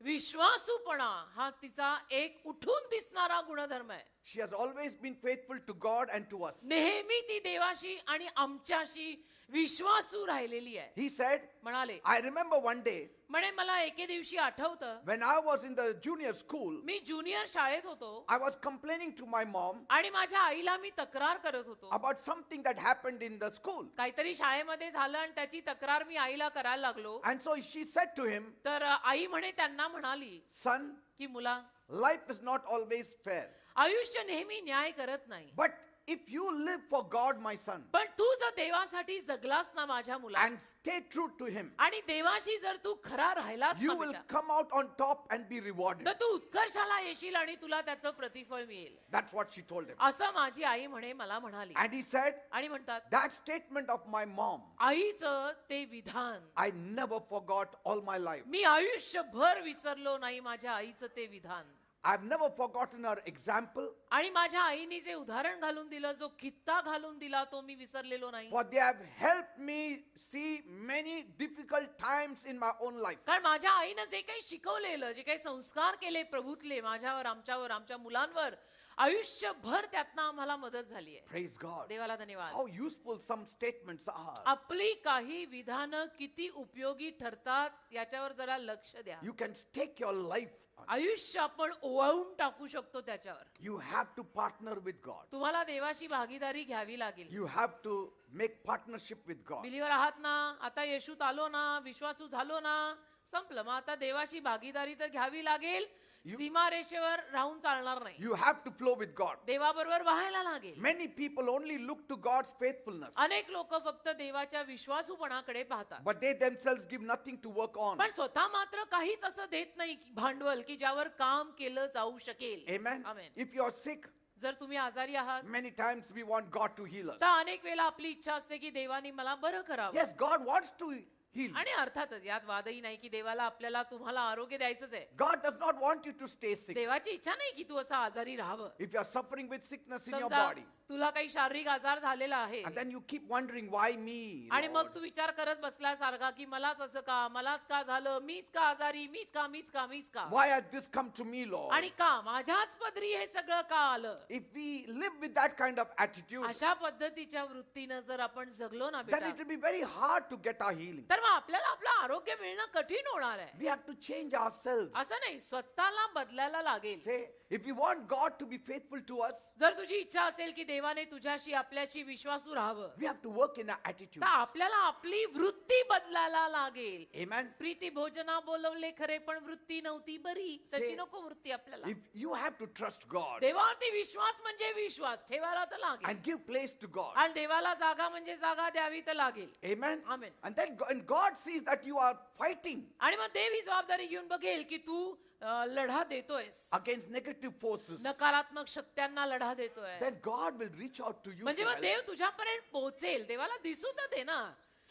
विश्वासूपणा हा तिचा एक उठून दिसणारा गुणधर्म आहे. She has always been faithful to God and to us. नेहमी ती देवाशी आणि आमच्याशी विश्वासू राहिलेली आहे. He said, म्हणाले, I remember one day म्हणे मला एके दिवशी आठवतं, when I was in the junior school, me junior शाळेत होतो I was complaining to my mom आणि माझ्या आईला मी तक्रार करत होतो. about something that happened in the school. काहीतरी शाळेमध्ये झालं आणि त्याची तक्रार मी आईला करायला लागलो. And so she said to him, तर आई म्हणे त्यांना म्हणाली son, की मुला, life is not always fair. आयुष्य नेहमी न्याय करत नाही, But if you live for God, my son, पण तू जर देवासाठी जगलास ना माझ्या मुला, and stay true to Him, आणि देवाशी जर तू खरा राहिलास you ना will बेटा, come out on top and be rewarded. तर तू उत्कर्षाला येशील आणि तुला त्याचं प्रतिफळ मिळेल. That's what she told him. असं माझी आई म्हणे मला म्हणाली. And he said, आणि म्हणतात that statement of my mom, आईचं ते विधान I never forgot all my life. मी आयुष्यभर विसरलो नाही. माझ्या आईचं ते विधान, I've never forgotten her example, आणि माझ्या आईने जे उदाहरण घालून दिलं, जो कित्ता घालून दिला, तो मी विसरलेलो नाही. for they have helped me see many difficult times in my own life. कारण माझ्या आईनं जे काही शिकवलेलं, जे काही संस्कार केले प्रभूतले माझ्यावर, आमच्यावर, आमच्या मुलांवर, आयुष्यभर त्यातनं आम्हाला मदत झाली आहे. Praise God. देवाला धन्यवाद. How useful some statements are. आपली काही विधानं किती उपयोगी ठरतात याच्यावर जरा लक्ष द्या. You can stake your life on. आयुष्य आपण ओवाळून टाकू शकतो त्याच्यावर. You have to partner with God. तुम्हाला देवाशी भागीदारी घ्यावी लागेल. You have to make partnership with God. Believer आहात ना, आता येशूत आलो ना, विश्वासू झालो ना, संपलं. मग आता देवाशी भागीदारी तर घ्यावी लागेल. सीमारेषेवर राहून चालणार नाही. You have to flow with God. देवाबरोबर वाहायला लागेल. Many people only look to God's faithfulness, अनेक लोक फक्त देवाच्या विश्वासूपणाकडे पाहतात, but they themselves give nothing to work on. पण स्वतः मात्र काहीच असं देत नाही की भांडवल की ज्यावर काम केलं जाऊ शकेल. Amen. Amen. If you are sick, जर तुम्ही आजारी आहात many times we want God to heal us. तर अनेक वेळा आपली इच्छा असते की देवाने मला बरं करावं. Yes, God wants to heal. आणि अर्थातच यात वादही नाही की देवाला आपल्याला तुम्हाला आरोग्य द्यायचंच आहे. God does not want you to stay sick. देवाची इच्छा नाही की तू असं आजारी राहावं. If you are suffering with sickness in your समजा body, तुला काही शारीरिक आजार झालेला आहे and then you keep wondering, why me? आणि Lord? मग तू विचार करत बसल्यासारखा की मलाच असं का, मलाच का झालं, मीच का आजारी, मीच का, मीच का, मीच का, Why has this come to me, Lord? आणि का माझ्याच पदरी हे सगळं का आलं. If we live with that kind of attitude, अशा पद्धतीच्या वृत्तीनं जर आपण जगलो ना then बेटा, it will be very hard to get our healing. तर मग आपल्याला आपलं आरोग्य मिळणं कठीण होणार आहे. We have to change ourselves. असं नाही, स्वतःला बदलायला लागेल. Say, if you want God to be faithful to us, जर तुझी इच्छा असेल की देवाने तुझ्याशी आपल्याशी विश्वासू राहावं, we have to work in our attitude. तर आपल्याला आपली वृत्ती बदलायला लागेल. Amen. प्रीती भोजना बोलवले खरे पण वृत्ती नव्हती बरी, तशी Say, नको वृत्ती आपल्याला. If you have to trust God देवावरती विश्वास म्हणजे विश्वास ठेवायला तर लागेल, and give place to God. आणि देवाला जागा म्हणजे जागा द्यावी तर लागेल. Amen. Amen. And then and God sees that you are fighting आणि मग देव ही जबाबदारी घेऊन बघेल की तू लढा देतोयस, against negative forces. नकारात्मक शक्त्यांना लढा देतोय, Then God will reach out to you. म्हणजे to मग help. देव तुझ्यापर्यंत पोहोचेल. देवाला दिसू तर दे ना.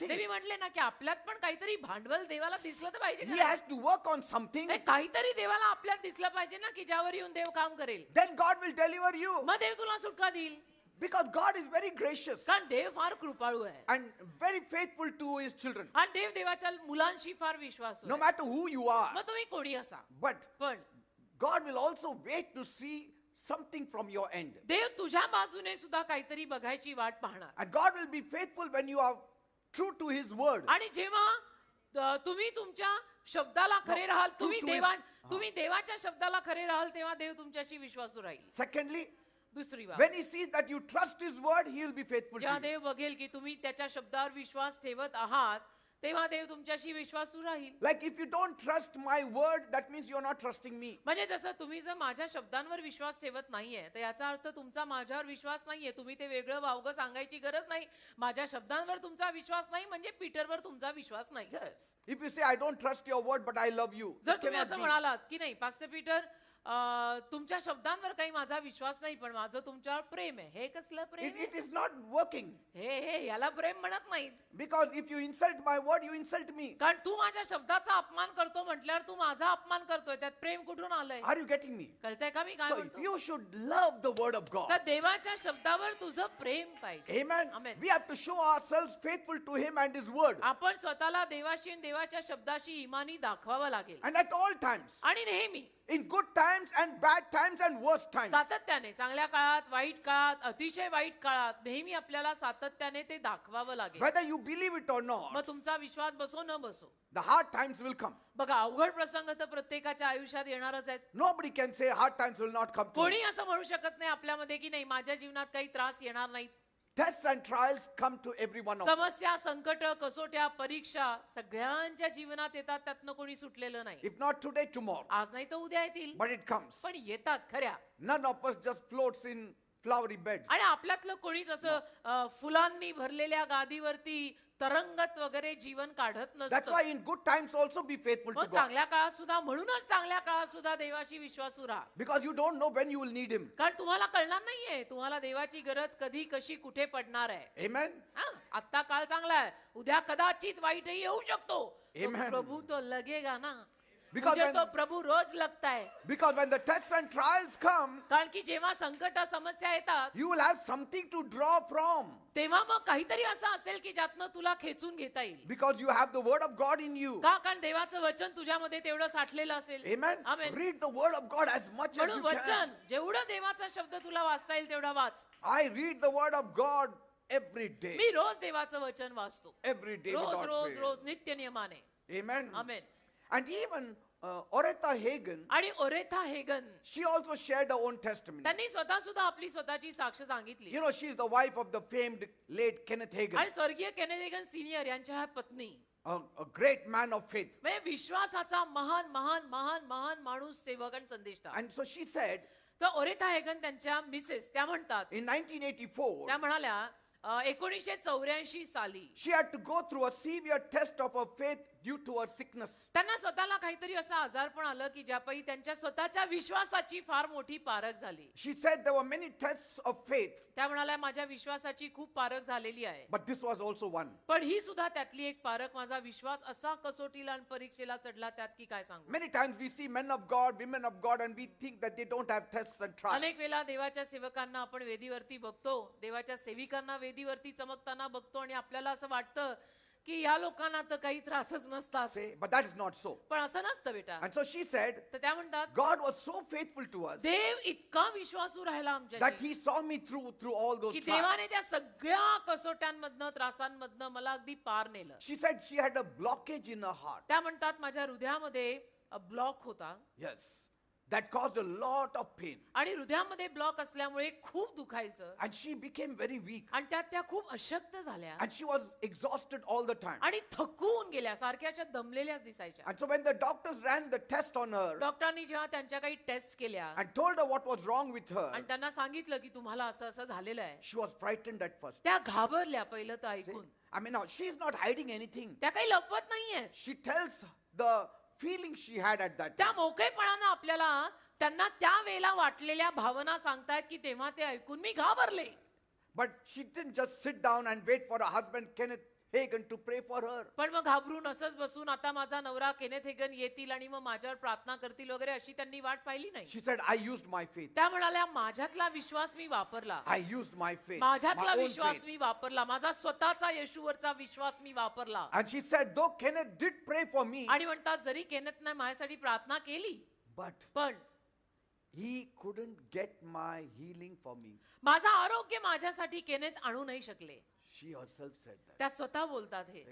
See, ते मी म्हटले ना की आपल्यात पण काहीतरी भांडवल देवाला दिसलं तर पाहिजे he का? has to work on something. हे काहीतरी देवाला आपल्यात दिसलं पाहिजे ना की ज्यावर येऊन देव काम करेल. Then God will deliver you. मग देव तुला सुटका देईल. Because God is very gracious कारण देव फार कृपाळू आहे and very faithful to his children. आणि देव देवाच्या मुलांशी फार विश्वासू No आहे. matter who you are. मग तुम्ही कोणी असा, But पण God will also wait to see something from your end. देव तुझ्या बाजूने सुद्धा काहीतरी बघायची वाट पाहणार. And God will be faithful when you are true to his word. आणि जेव्हा तुम्ही तुमच्या शब्दाला खरे राहाल, true to his- तुम्ही देवाच्या शब्दाला खरे राहाल, तेव्हा देव तुमच्याशी विश्वासू राहील. Secondly, दुसरी बात, when he sees that you trust his word, he will be faithful जेव्हा to you. देव बघेल की तुम्ही त्याच्या शब्दावर विश्वास ठेवत आहात, तेव्हा देव तुमच्याशी विश्वासू राहील. Like if you don't trust my word, that means you're not trusting me. म्हणजे जसं तुम्ही जर माझ्या शब्दांवर विश्वास ठेवत नाहीये, तर याचा अर्थ तुमचा माझ्यावर विश्वास नाहीये. तुम्ही ते वेगळं वावगं सांगायची गरज नाही. माझ्या शब्दांवर तुमचा विश्वास नाही म्हणजे पीटरवर तुमचा विश्वास नाही. Yes. If you say, I don't trust your word, but I love you. जर It तुम्ही cannot असं be. म्हणालात की नाही पास्टर पीटर, तुमच्या शब्दांवर काही माझा विश्वास नाही, पण माझं तुमच्यावर प्रेम आहे. हे कसलं प्रेम It आहे? is not working. हे याला प्रेम म्हणत नाहीत. Because if you insult my word, you insult me. कारण तू माझ्या शब्दाचा अपमान करतो म्हटल्यावर तू माझा अपमान करतोय. त्यात प्रेम कुठून आलंय? Are you getting me? कळतंय का मी काय So म्हणतो? you should love the word of God. तर देवाच्या शब्दावर तुझं प्रेम पाहिजे. Amen. Amen. We have to show ourselves faithful to him and his word. आपण स्वतःला देवाशी आणि देवाच्या शब्दाशी इमानी दाखवावं लागेल. And at all times. आणि नेहमी In good times and bad times and worst times. सातत्याने, चांगल्या काळात, वाईट काळात, अतिशय वाईट काळात नेहमी आपल्याला सातत्याने ते दाखवावं लागेल. Whether you believe it or not, मग तुमचा विश्वास बसो न बसो. the hard times will come. बघा, अवघड प्रसंग तर प्रत्येकाच्या आयुष्यात येणारच आहेत. Nobody can say hard times will not come to कोणी you. असं म्हणू शकत नाही आपल्यामध्ये की नाही माझ्या जीवनात काही त्रास येणार नाहीत. Tests and trials come to every one of us. समस्या, संकट, कसोट्या, परीक्षा सगळ्यांच्या जीवनात येतात. त्यातनं कोणी सुटलेलं नाही. If not today, tomorrow. आज नाही तर उद्या येतील, But it comes. पण येतात खऱ्या. None of us just floats in flowery beds. आणि आपल्यातलं कोणीच असं फुलांनी भरलेल्या गादीवरती तरंगत वगैरे जीवन काढत That's नसतं. why in good times also be faithful to मग God. चांगल्या काळात सुद्धा, म्हणूनच चांगल्या काळात सुद्धा देवाशी विश्वासू राहा. Because you don't know when you will need him. कारण तुम्हाला कळणार नाहीये तुम्हाला देवाची गरज कधी कशी कुठे पडणार आहे. Amen. आत्ता काळ चांगला आहे, उद्या कदाचित वाईटही येऊ शकतो. तो Amen. प्रभू तो लगेगा ना. Because मुझे when- तो प्रभू रोज लगता है. Because when the tests and trials come, कारण की जेव्हा संकट समस्या येतात, you will have something to draw from. तेव्हा मग काहीतरी असं असेल की ज्यातनं तुला खेचून घेता येईल. Because you have the word of God in you. का? कारण देवाचं वचन तुझ्यामध्ये तेवढं साठलेलं असेल. Amen. Amen. Read the word of God as much as म्हणून you can. वचन, जेवढं देवाचा शब्द तुला वाचता येईल तेवढा वाच. I read the word of God every day. मी रोज देवाचं वचन वाचतो. Every day रोज without रोज fail. रोज नित्य नियमाने. Amen. Amen. And even Oretha Hagen, आणि ओरेथा Hagin, she also shared her own testimony. त्यांनी स्वतः सुद्धा आपली स्वतःची साक्ष सांगितली. You know, she is the wife of the famed late Kenneth Hagin, आणि स्वर्गीय केनेथ हेगन सिनियर यांच्या ह्या पत्नी, a great man of faith. म्हणजे विश्वासाचा महान महान महान महान माणूस, सेवक आणि संदेष्टा. And so she said, तर ओरेथा हेगन त्यांच्या मिसेस त्या म्हणतात, in 1984, त्या म्हणाल्या 1984 साली she had to go through a severe test of her faith due to her sickness. त्यांना स्वतःला काहीतरी असं आजारपण आलं की ज्यापायी त्यांच्या स्वतःच्या विश्वासाची फार मोठी पारख झाली. She said there were many tests of faith, त्या म्हणाल्या माझ्या विश्वासाची खूप पारख झालेली आहे, but this was also one. पण ही सुद्धा त्यातली एक पारख. माझा विश्वास असा कसोटीला आणि परीक्षेला चढला त्यात की काय सांगू. Many times we see men of God, women of God, and we think that they don't have tests and trials. अनेक वेळा देवाच्या सेवकांना आपण वेदीवरती बघतो, देवाच्या सेविकांना वेदीवरती चमकताना बघतो आणि आपल्याला असं वाटतं की या लोकांना तर काही त्रासच नसतात. Say, but that is not so. पण असं नसतं बेटा. And so she said, तर त्या म्हणतात God was so faithful to us देव इतका विश्वासू राहिला that आमच्याशी he saw me through all those की trials. देवाने त्या सगळ्या कसोट्यांमधनं, त्रासांमधनं मला अगदी पार नेलं. She said she had a blockage in her heart. त्या म्हणतात माझ्या हृदयामध्ये ब्लॉक होता Yes. That caused a lot of pain. आणि हृदयामध्ये ब्लॉक असल्यामुळे खूप दुखायचं And she became very weak. आणि त्यात त्या खूप अशक्त झाल्या And she was exhausted all the time. आणि थकून गेल्या, सारख्या अशा दमलेल्याच दिसायच्या. And so when the doctors ran the test on her डॉक्टरांनी जेव्हा त्यांच्या काही टेस्ट केल्या and told her what was wrong with her, आणि त्यांना सांगितलं की तुम्हाला असं असं झालेलं आहे, she was frightened at first. त्या घाबरल्या पहिलं तर See? ऐकून. I mean, now she is not hiding anything. त्या काही लपवत नाहीये. She tells the feeling she had at that त्या time. मोकळेपणानं आपल्याला त्यांना त्या वेळेला वाटलेल्या भावना सांगतायत की तेव्हा ते ऐकून मी घाबरले. But she didn't just sit down and wait for her husband Kenneth Hagin to pray for her. पण मग घाबरून असंच बसून आता माझा नवरा केनेथ हेगन येतील आणि मग माझ्यावर प्रार्थना करतील वगैरे अशी त्यांनी वाट पाहिली नाही. She said, I used my faith. त्या म्हणाल्या माझ्यातला विश्वास मी वापरला. I used my faith. माझ्यातला My own Vishwas faith. मी वापरला. माझा स्वतःचा येशूवरचा विश्वास मी वापरला. And she said, though Kenneth did pray for me, आणि म्हणतात जरी केनेथने माझ्यासाठी प्रार्थना केली but पण he couldn't get my healing for me. माझं आरोग्य माझ्यासाठी केनेथ आणू नाही शकले. She herself said that. त्या स्वतः बोलतात हे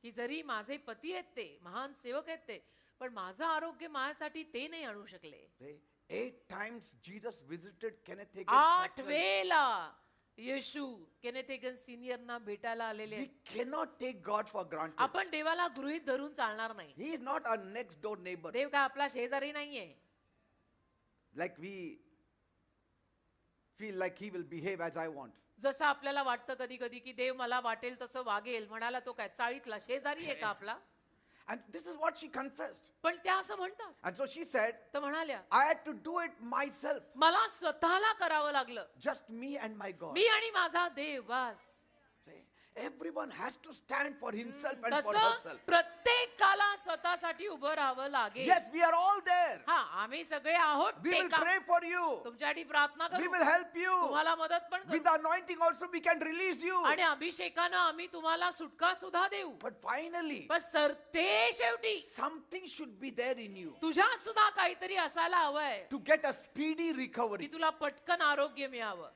की जरी माझे पती आहेत ते महान सेवक आहेत ते पण माझं आरोग्य माझ्यासाठी ते नाही आणू शकले. 8 times Jesus visited Kenneth Hagin. 8 personally. वेळेला येशू केनेथ हेगन सिनियरना भेटायला आलेले We आहेत. cannot take God for granted. आपण देवाला गृहीत धरून चालणार नाही. He is not our next door neighbor. देव काय आपला शेजारी नाहीये. Like we feel like he will behave as I want. जसं आपल्याला वाटतं कधी कधी की देव मला वाटेल तसं वागेल. म्हणाला तो काय चाळीतला शेजारी आहे का आपला. And this is what she confessed. पण त्या असं म्हणतात. And so she said, तर म्हणाल्या I had to do it myself. मला स्वतःला करावं लागलं. Just me and my God. मी आणि माझा देव बस. See, everyone has to stand for himself and for तसं herself. प्रत्येकाला स्वतःसाठी उभं राहावं लागेल. Yes, we are all there. हा आम्ही सगळे आहोत. We will टेका. pray for you. तुमच्यासाठी प्रार्थना We करू. will help you. तुम्हाला मदत पण With करू. anointing also we can release you. आणि अभिषेकानं आम्ही तुम्हाला सुटका सुद्धा देऊ. But finally, पण सरते शेवटी something should be there in you तुझ्यात सुद्धा काहीतरी असायला हवंय to get a speedy की recovery. तुला पटकन आरोग्य मिळावं.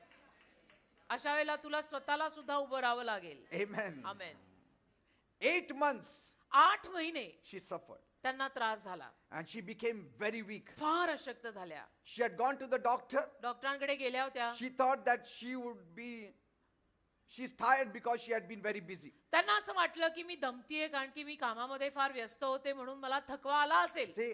अशा वेळेला तुला स्वतःला सुद्धा उभं राहावं लागेल. Amen. आमेन. 8 months 8 महिने she suffered त्यांना त्रास झाला. and she became very weak. फार अशक्त झाल्या. She had gone to the doctor. डॉक्टरांकडे गेल्या होत्या. She thought that she's tired because she had been very busy. त्यांना असं वाटलं की मी दमतीये कारण की मी कामामध्ये फार व्यस्त होते म्हणून मला थकवा आला असेल. See,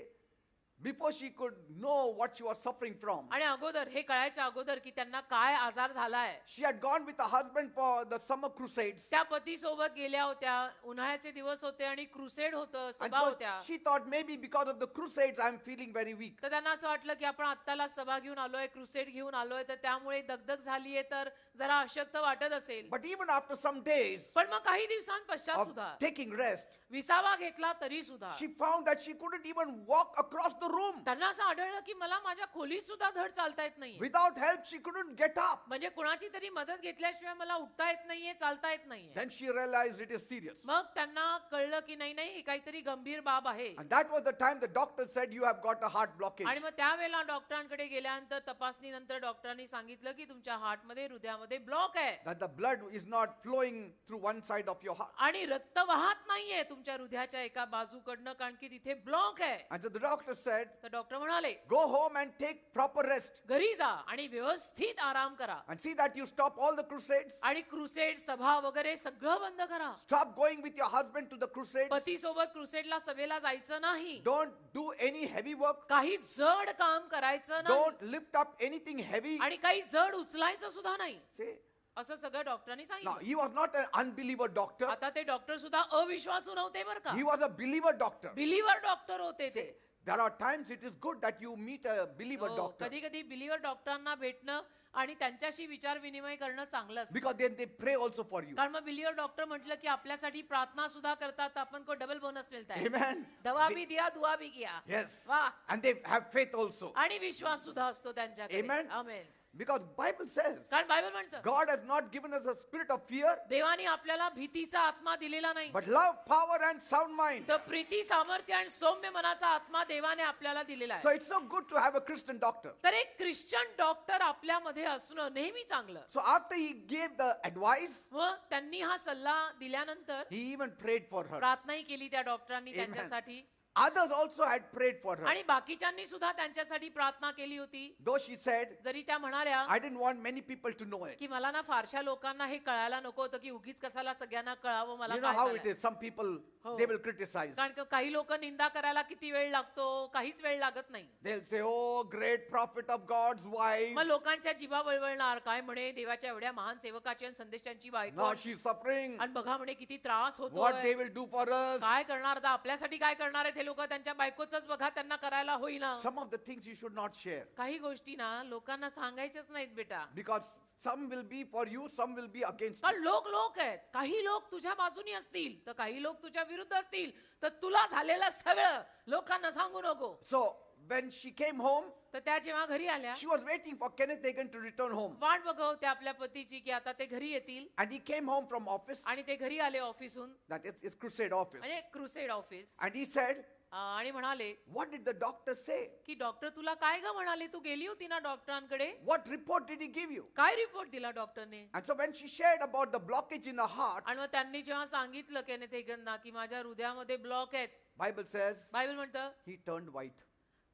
before she could know what she was suffering from, आणि अगोदर हे कळायच्या अगोदर की त्यांना काय आजार झालाय. she had gone with her husband for the summer crusades. त्या पती सोबत गेल्या होत्या. उन्हाळ्याचे दिवस होते आणि क्रुसेड होतं, And सभा so होत्या. she thought maybe because of the crusades I'm feeling very weak. तर त्यांना असं वाटलं की आपण आत्ताला सभा घेऊन आलोय, क्रुसेड घेऊन आलोय, तर त्यामुळे दगदग झालीये तर जरा अशक्त वाटत असेल. But even after some days पण मग काही दिवसांपश्चात of सुद्धा taking rest, विसावा घेतला तरी सुद्धा she found that she couldn't even walk across the room. त्यांना असं आढळलं की मला माझ्या खोलीत सुद्धा धड चालता येत नाहीये. Without help, she couldn't get up. म्हणजे कुणाची तरी मदत घेतल्याशिवाय मला उठता येत नाहीये, चालता येत नाहीये. Then she realized it is serious. मग त्यांना कळलं की नाही नाही हे काहीतरी गंभीर बाब आहे. And that was the time the doctor said, you have got a heart blockage. आणि मग त्यावेळेला डॉक्टरांकडे गेल्यानंतर तपासणीनंतर डॉक्टरांनी सांगितलं की तुमच्या हार्टमध्ये हृदयामध्ये ब्लॉक आहे. That the blood is not flowing through one side of your heart. आणि रक्त वाहत नाहीये तुमच्या हृदयाच्या एका बाजूकडनं कारण की तिथे ब्लॉक आहे. And so the doctor said, तर डॉक्टर म्हणाले go home and take proper rest. घरी जा आणि व्यवस्थित आराम करा. And see that you stop all the crusades. आणि क्रुसेड सभा वगैरे सगळं बंद करा. Stop going with your husband to the crusades. पती सोबत क्रुसेडला सभेला जायचं नाही. Don't do any heavy work. काही जड काम करायचं नाही. Don't lift up anything heavy. आणि काही जड उचलायचं सुद्धा नाही. See, असं सगळं डॉक्टरांनी now सांगितलं. he was not an unbeliever doctor. आता ते डॉक्टर सुद्धा अविश्वासू नव्हते बरं का. He was a believer doctor. Believer doctor होते ते. There are times it is good that you meet a believer doctor कधी कधी बिलीवर डॉक्टरांना भेटणं आणि त्यांच्याशी विचार विनिमय करणं चांगलं असतं. because then they pray also for you. कारण मग बिलीवर डॉक्टर म्हटलं की आपल्यासाठी प्रार्थना सुद्धा करतात तर आपण को डबल बोनस मिळता है. Amen. दवा भी दिया दुआ भी किया. Yes. वाह. And they have faith also. आणि विश्वास सुद्धा असतो त्यांच्याकडे. Amen. Amen. Because Bible says कारण बायबल म्हणतं God has not given us a spirit of fear, देवाने आपल्याला भीतीचा आत्मा दिलेला नाही, but love, power and sound mind. तर प्रीती सामर्थ्य आणि सौम्य मनाचा आत्मा देवाने आपल्याला दिलेला So आहे. it's so good to have a Christian doctor. तर एक ख्रिश्चन डॉक्टर आपल्यामध्ये असणं नेहमी चांगलं. So after he gave the advice, मग त्यांनी हा सल्ला दिल्यानंतर he even prayed for her. प्रार्थनाही केली त्या डॉक्टरांनी Amen. त्यांच्यासाठी. Others also had prayed for her. आणि बाकीच्यांनी सुद्धा त्यांच्यासाठी प्रार्थना केली होती. Though she said, जरी त्या म्हणाल्या I didn't want many people to know it. की मला ना फारशा लोकांना हे कळायला नको होतं की उगीच कसाला सगळ्यांना कळावं मला You know काय how it झालंय. is. Some people, हो. they will criticize. कारण की काही लोक निंदा करायला किती वेळ लागतो, काहीच वेळ लागत नाही. They'll say, oh, great prophet of God's wife. मग लोकांच्या जीवा वळवळणार काय म्हणे देवाच्या एवढ्या महान सेवकाची आणि संदेशांची बायको, Now she's suffering. आणि बघा म्हणे किती त्रास What होतोय, they will do for us. काय करणार आता आपल्यासाठी काय करणार आहेत हे ते लोक त्यांच्या बायकोचंच बघा, त्यांना करायला होईना. Some of the things you should not share, काही गोष्टी ना लोकांना सांगायच्याच नाहीत बेटा. because some will be for you, some will be against you. कारण लोक आहेत. काही लोक तुझ्या बाजूनी असतील तर काही लोक तुझ्या विरुद्ध असतील. तर तुला झालेलं सगळं लोकांना सांगू नको. So when she came home, तर त्या जेव्हा घरी आल्या, she was waiting for Kenneth Hagin to return home. वाट बघवते आपल्या पतीची की आता ते घरी येतील. And he came home from office, आणि ते घरी आले ऑफिसहून, that is his crusade office. म्हणजे crusade office. And he said, आणि म्हणाले what did the doctor say? की डॉक्टर तुला काय ग म्हणाले, तू गेली होती ना डॉक्टरांकडे, What report did he give you? काय रिपोर्ट दिला डॉक्टरने. And so when she shared about the blockage in her heart, आणि मग त्यांनी जेव्हा सांगितलं केनेथ हेगनना की माझ्या हृदयामध्ये ब्लॉक आहेत, Bible says बायबल म्हणतं he turned white.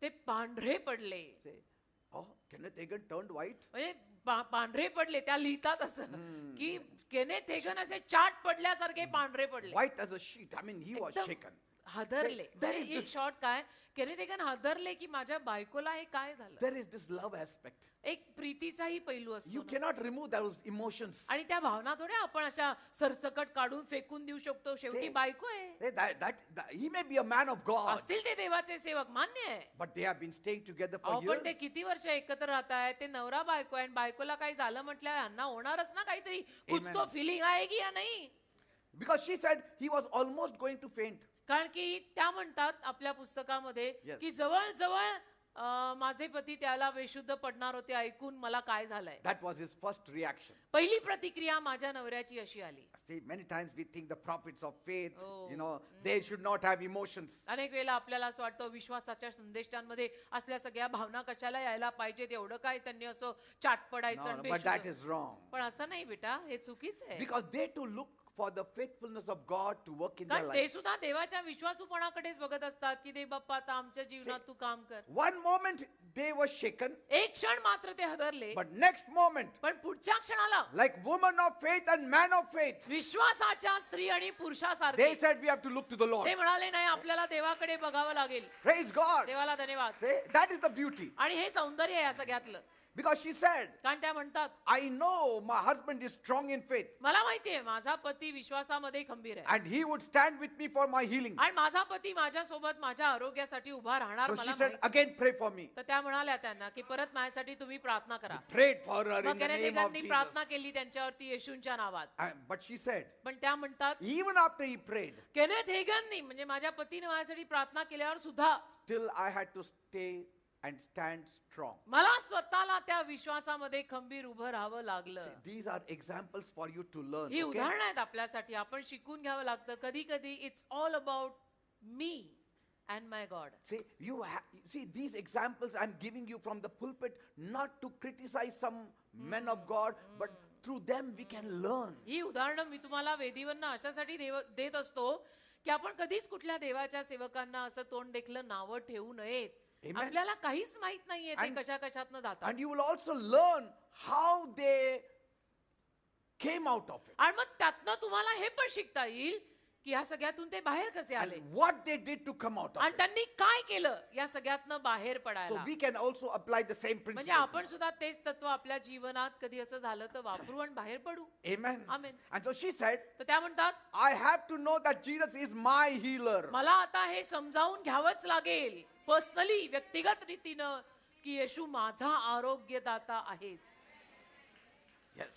ते पांढरे पडले. Say, oh, Kenneth Hagin turned white? म्हणजे पांढरे पडले. त्या लिहितात असं की केनेथ हेगन असे चाट पडल्यासारखे पांढरे पडले. White as a sheet. I mean, he was एकदम shaken. हादरले. There is in this- short काय, केनेथ हेगन हादरले की माझ्या बायकोला हे काय झालं. There is this love aspect. एक प्रीतीचाही पैलू You असतो ना. cannot remove those emotions. आणि त्या भावना थोड्या आपण अशा सरसकट काढून फेकून देऊ शकतो. शेवटी See, बायको आहे. He may be a man of God, असतील ते देवाचे सेवक, मान्य आहे. but they have been staying together for अहो पण ते years. किती वर्ष एकत्र राहताय. ते नवरा बायको आहे. आणि बायकोला काही झालं म्हटल्यावर यांना होणारच ना काहीतरी. कुछ Amen. तो फिलिंग आएगी या नाही. Because she said he was almost going to faint. कारण की त्या म्हणतात आपल्या पुस्तकामध्ये Yes. की जवळ माझे पती त्याला बेशुद्ध पडणार होते ऐकून मला काय झालंय. That was his first reaction. पहिली प्रतिक्रिया माझ्या नवऱ्याची अशी आली. See, many times we think the prophets of faith, Oh. they should not have emotions. अनेक वेळेला आपल्याला असं वाटतं विश्वासाच्या संदेशांमध्ये असल्या सगळ्या भावना कशाला यायला पाहिजेत, एवढं काय त्यांनी असं चाट पडायचं No, आणि but that बेशुद्ध. is wrong. पण असं नाही बेटा, हे चुकीचं आहे. Because they too look for the faithfulness of God to work in their कारण ते lives. सुद्धा देवाच्या विश्वासूपणाकडेच बघत असतात की देव बाप्पा आता आमच्या जीवनात तू काम कर. One moment they were shaken, एक क्षण मात्र ते हदरले, but next moment, पण पुढच्या क्षणाला like woman of faith and man of faith, विश्वासाच्या स्त्री आणि they पुरुषासारखे said we have to look to the Lord. ते म्हणाले नाही आपल्याला देवाकडे बघावं लागेल. Praise God. देवाला धन्यवाद. See, that is the beauty. आणि हे सौंदर्य आहे या सगळ्यातलं. Because she said, कारण त्या म्हणतात I know my husband is strong in faith मला माहितीये माझा पती विश्वासामध्ये खंबीर आहे and he would stand with me for my healing. आणि माझा पती माझ्या सोबत माझ्या आरोग्यासाठी उभा राहणार. So she मला said, माहिती. again pray for me. तर त्या म्हणाल्या त्यांना की परत माझ्यासाठी तुम्ही प्रार्थना करा. Prayed for her मग in the Kenneth name of हेगननी प्रार्थना Jesus. केली त्यांच्यावरती येशूंच्या नावात. But she said, पण त्या म्हणतात even after he prayed, Kenneth हेगननी म्हणजे माझ्या पतीने माझ्यासाठी प्रार्थना केल्यावर सुद्धा still I had to stay and stand strong. मला स्वतःला त्या विश्वासामध्ये खंबीर उभं राहावं लागलं. See, these are examples for you to learn. He Okay? उदाहरणं आहेत आपल्यासाठी, आपण शिकून घ्यावं लागतं. कधी कधी it's all about me and my God. See these examples I'm giving you from the pulpit, not to criticize some men of God, but through them we can learn. ही उदाहरणं मी तुम्हाला वेदीवरनं अशासाठी देत असतो की आपण कधीच कुठल्या देवाच्या सेवकांना असं तोंड देखलं नावं ठेवू नयेत. Amen. आपल्याला काहीच माहित नाहीये ते And- कशातनं जातात. And you will also learn how they came out of it आणि मग त्यातनं तुम्हाला हे पण शिकता येईल की या सगळ्यातून ते बाहेर कसे आले and what they did to come out of आणि it. त्यांनी काय केलं या सगळ्यातनं बाहेर So पडायला. we can also apply the same म्हणजे principles. आपण सुद्धा तेच तत्व आपल्या जीवनात कधी असं झालं तर वापरू आणि बाहेर पडू. Amen. Amen. And so she said, तर त्या म्हणतात I have to know that Jesus is my healer. मला आता हे समजावून घ्यावंच लागेल पर्सनली, व्यक्तिगत रीतीनं, की येशू माझा आरोग्यदाता आहे. Yes.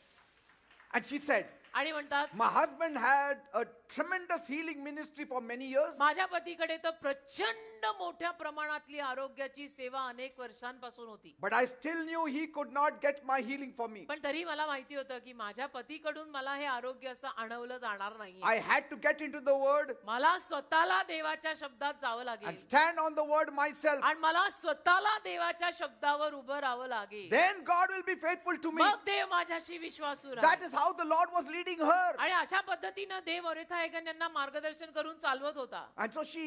And she said, आणि म्हणतात my husband had a tremendous healing ministry for many years. माझ्या पतीकडे तर प्रचंड मोठ्या प्रमाणातली आरोग्याची सेवा अनेक वर्षांपासून होती. But I still knew he could not get my healing for me. पण तरी मला माहिती होतं की माझ्या पतीकडून मला हे आरोग्य असं आणवलं जाणार नाही. I had to get into the word मला स्वतःला देवाच्या शब्दात जावं and लागेल stand on the word myself. आणि मला स्वतःला देवाच्या शब्दावर उभं राहावं लागेल. Then God will be faithful to me. मग देव माझ्याशी विश्वासू That राहील. is how the Lord was leading her. आणि अशा पद्धतीनं देव अरेथा हेगन यांना मार्गदर्शन करून चालवत होता. And so she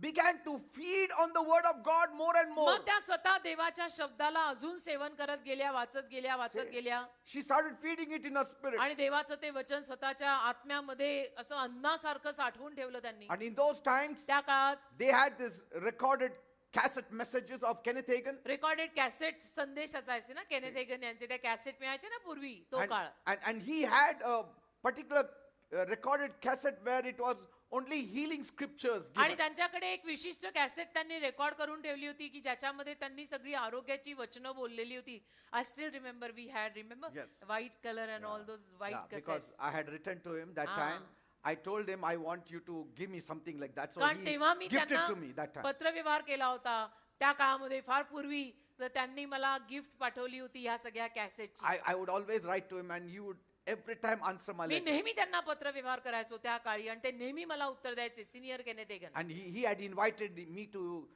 began to feed on the word of God more and more. मग त्या स्वतः देवाच्या शब्दाला अजून सेवन करत गेल्या, वाचत गेल्या. She started feeding it in her spirit. आणि देवाचं ते वचन स्वतःच्या आत्म्यामध्ये असं अन्नासारखं साठवून ठेवलं त्यांनी. And in those times, त्या काळात they had this recorded cassette messages of Kenneth Hagin. Recorded cassette संदेश असायचे ना केनेथ हेगन यांचे. त्या कॅसेट मिळायचे ना पूर्वी तो काळ. And he had a particular recorded cassette where it was only healing scriptures आणि given. त्यांच्याकडे एक विशिष्ट कॅसेट त्यांनी रेकॉर्ड करून ठेवली होती की ज्याच्यामध्ये त्यांनी सगळी आरोग्याची वचनं बोललेली होती. I still remember we had remember Yes. White colour and all those Yeah, white because cassettes. I had written to him that Ah. time. I told him I want you to give me something like that. So कारण he तेव्हा मी gifted त्यांना to me that time. पत्रव्यवहार केला होता त्या काळामध्ये फार पूर्वी. तर त्यांनी मला गिफ्ट पाठवली होती ह्या सगळ्या कॅसेटची. I would always write to him and he would every time answer my me letter. नेहमी त्यांना पत्रव्यवहार करायचो त्या काळी आणि ते नेहमी मला उत्तर द्यायचे. Senior Kenneth Hagin. And he had invited me to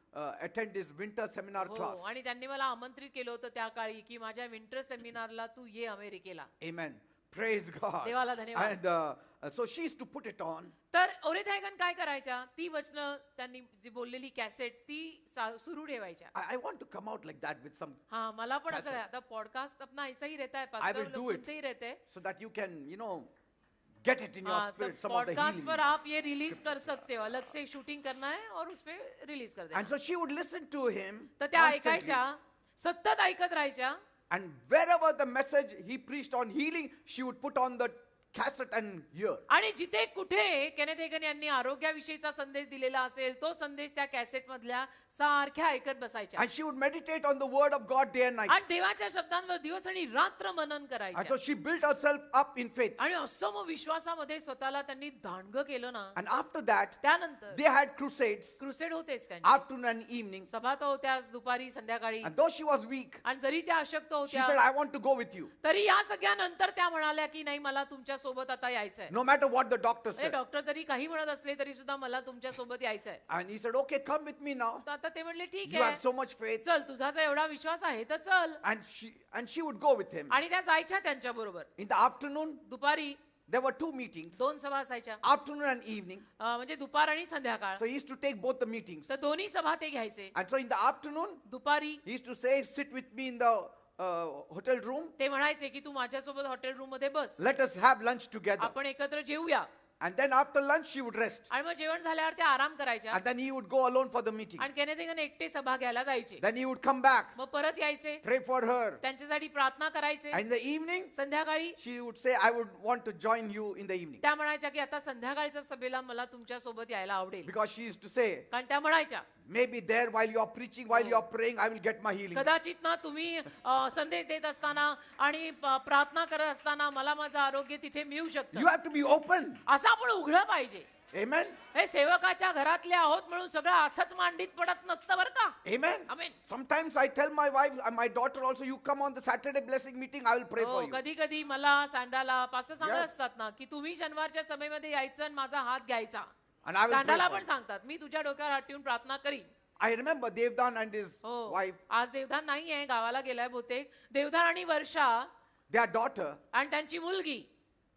attend his winter seminar हो, class. आणि त्यांनी मला आमंत्रित केलं होतं त्या काळी की माझ्या विंटर सेमिनारला तू ये अमेरिकेला. Amen. Praise God. देवाला धन्यवाद. And so she used to put it on. तर ओरेथ हेगन काय करायच्या, ती वचनं त्यांनी जी बोललेली कॅसेट ती सुरू ठेवायच्या. I want to come out like that with some, हाँ, मला पण असं Cassette. आता पॉडकास्ट अपना ऐसा ही रहता है, I पास्टर will लोग do it. सुनते ही रहते हैं. so that you can, get it in your हाँ, तो spirit, some of the podcast healing. पर आप ये रिलीज कर सकते हो. अलग से शूटिंग करना है और उस पे रिलीज कर And Dena. so she would listen to him तर त्या constantly. ऐकायच्या, सतत ऐकत राहायच्या. And wherever the message he preached on healing, she would put on the cassette and hear. आणि जिथे कुठे केनेथ हेगन यांनी आरोग्याविषयीचा संदेश दिलेला असेल तो संदेश त्या कॅसेट मधल्या सारख्या ऐकत बसायच्या. And she would meditate on the word of God day and night. आणि देवाच्या शब्दांवर दिवस आणि रात्र मनन And करायच्या. so she built herself up in faith. आणि असं मग विश्वासामध्ये स्वतःला त्यांनी दांडग केलं ना. And after that, त्यानंतर they had crusades, क्रुसेड होतेच त्यांची. afternoon and evening. सभा तर होत्या दुपारी संध्याकाळी. And though she was weak, आणि जरी त्या अशक्त she होत्या said, I want to go with you. तरी या सगळ्यानंतर त्या म्हणाल्या की नाही मला तुमच्या सोबत आता यायचंय. No matter what the doctor म्हणजे said. डॉक्टर जरी काही म्हणत असले तरी सुद्धा मला तुमच्या सोबत यायचंय. And he said, okay, come with me now. तर आता ते म्हणले ठीक You have आहे, so much faith. चल तुझा जर एवढा विश्वास आहे तर चल. And she would go with him. आणि त्या जायच्या त्यांच्या बरोबर. In the afternoon, दुपारी there were 2 meetings, दोन सभा असायच्या. afternoon and evening. म्हणजे दुपार आणि संध्याकाळ. So he used to take both the meetings. तर दोन्ही सभा ते घ्यायचे. And so in the afternoon, दुपारी he used to say, sit with me in the hotel room. ते म्हणायचे की तू माझ्यासोबत हॉटेल रूम मध्ये बस, Let us have lunch together. आपण एकत्र जेवूया. And then after lunch, she would rest. आणि मग जेवण झाल्यावर ते आराम करायच्या. And then he would go alone for the meeting. आणि केनेथ हेगन एकटे सभा घ्यायला जायचे. Then he would come back, मग परत यायचे, pray for her. त्यांच्यासाठी प्रार्थना करायचे. And in the evening, संध्याकाळी she would say, I would want to join you in the evening. त्या म्हणायच्या की आता संध्याकाळच्या सभेला मला तुमच्या सोबत यायला आवडेल. Because she used to say, कारण त्या म्हणायच्या maybe there while you are preaching, while you are praying, I will get my healing. कदाचित ना तुम्ही संदेश देत असताना आणि प्रार्थना करत असताना मला माझं आरोग्य तिथे मिळू You शकतं. have to be open. असं आपण उघडं पाहिजे. Amen. हे सेवकाच्या घरातले आहोत म्हणून सगळं असंच मांडीत पडत नसतं बरं का. Amen. Amen. Sometimes I tell my wife and my daughter also, you come on the Saturday blessing meeting, I will pray for you. कधी कधी मला सांडाला पास्टर सांगत Yes. असतात ना की तुम्ही शनिवारच्या सभेमध्ये यायचं आणि माझा हात घ्यायचा. And I will pray सांडाला for पण you. सांगतात मी तुझ्या डोक्यावर हात ठेवून प्रार्थना करीन. I remember Devdan and his हो, wife, आज देवधान नाही आहे, गावाला गेलाय बहुतेक. देवधान आणि वर्षा their daughter, आणि त्यांची मुलगी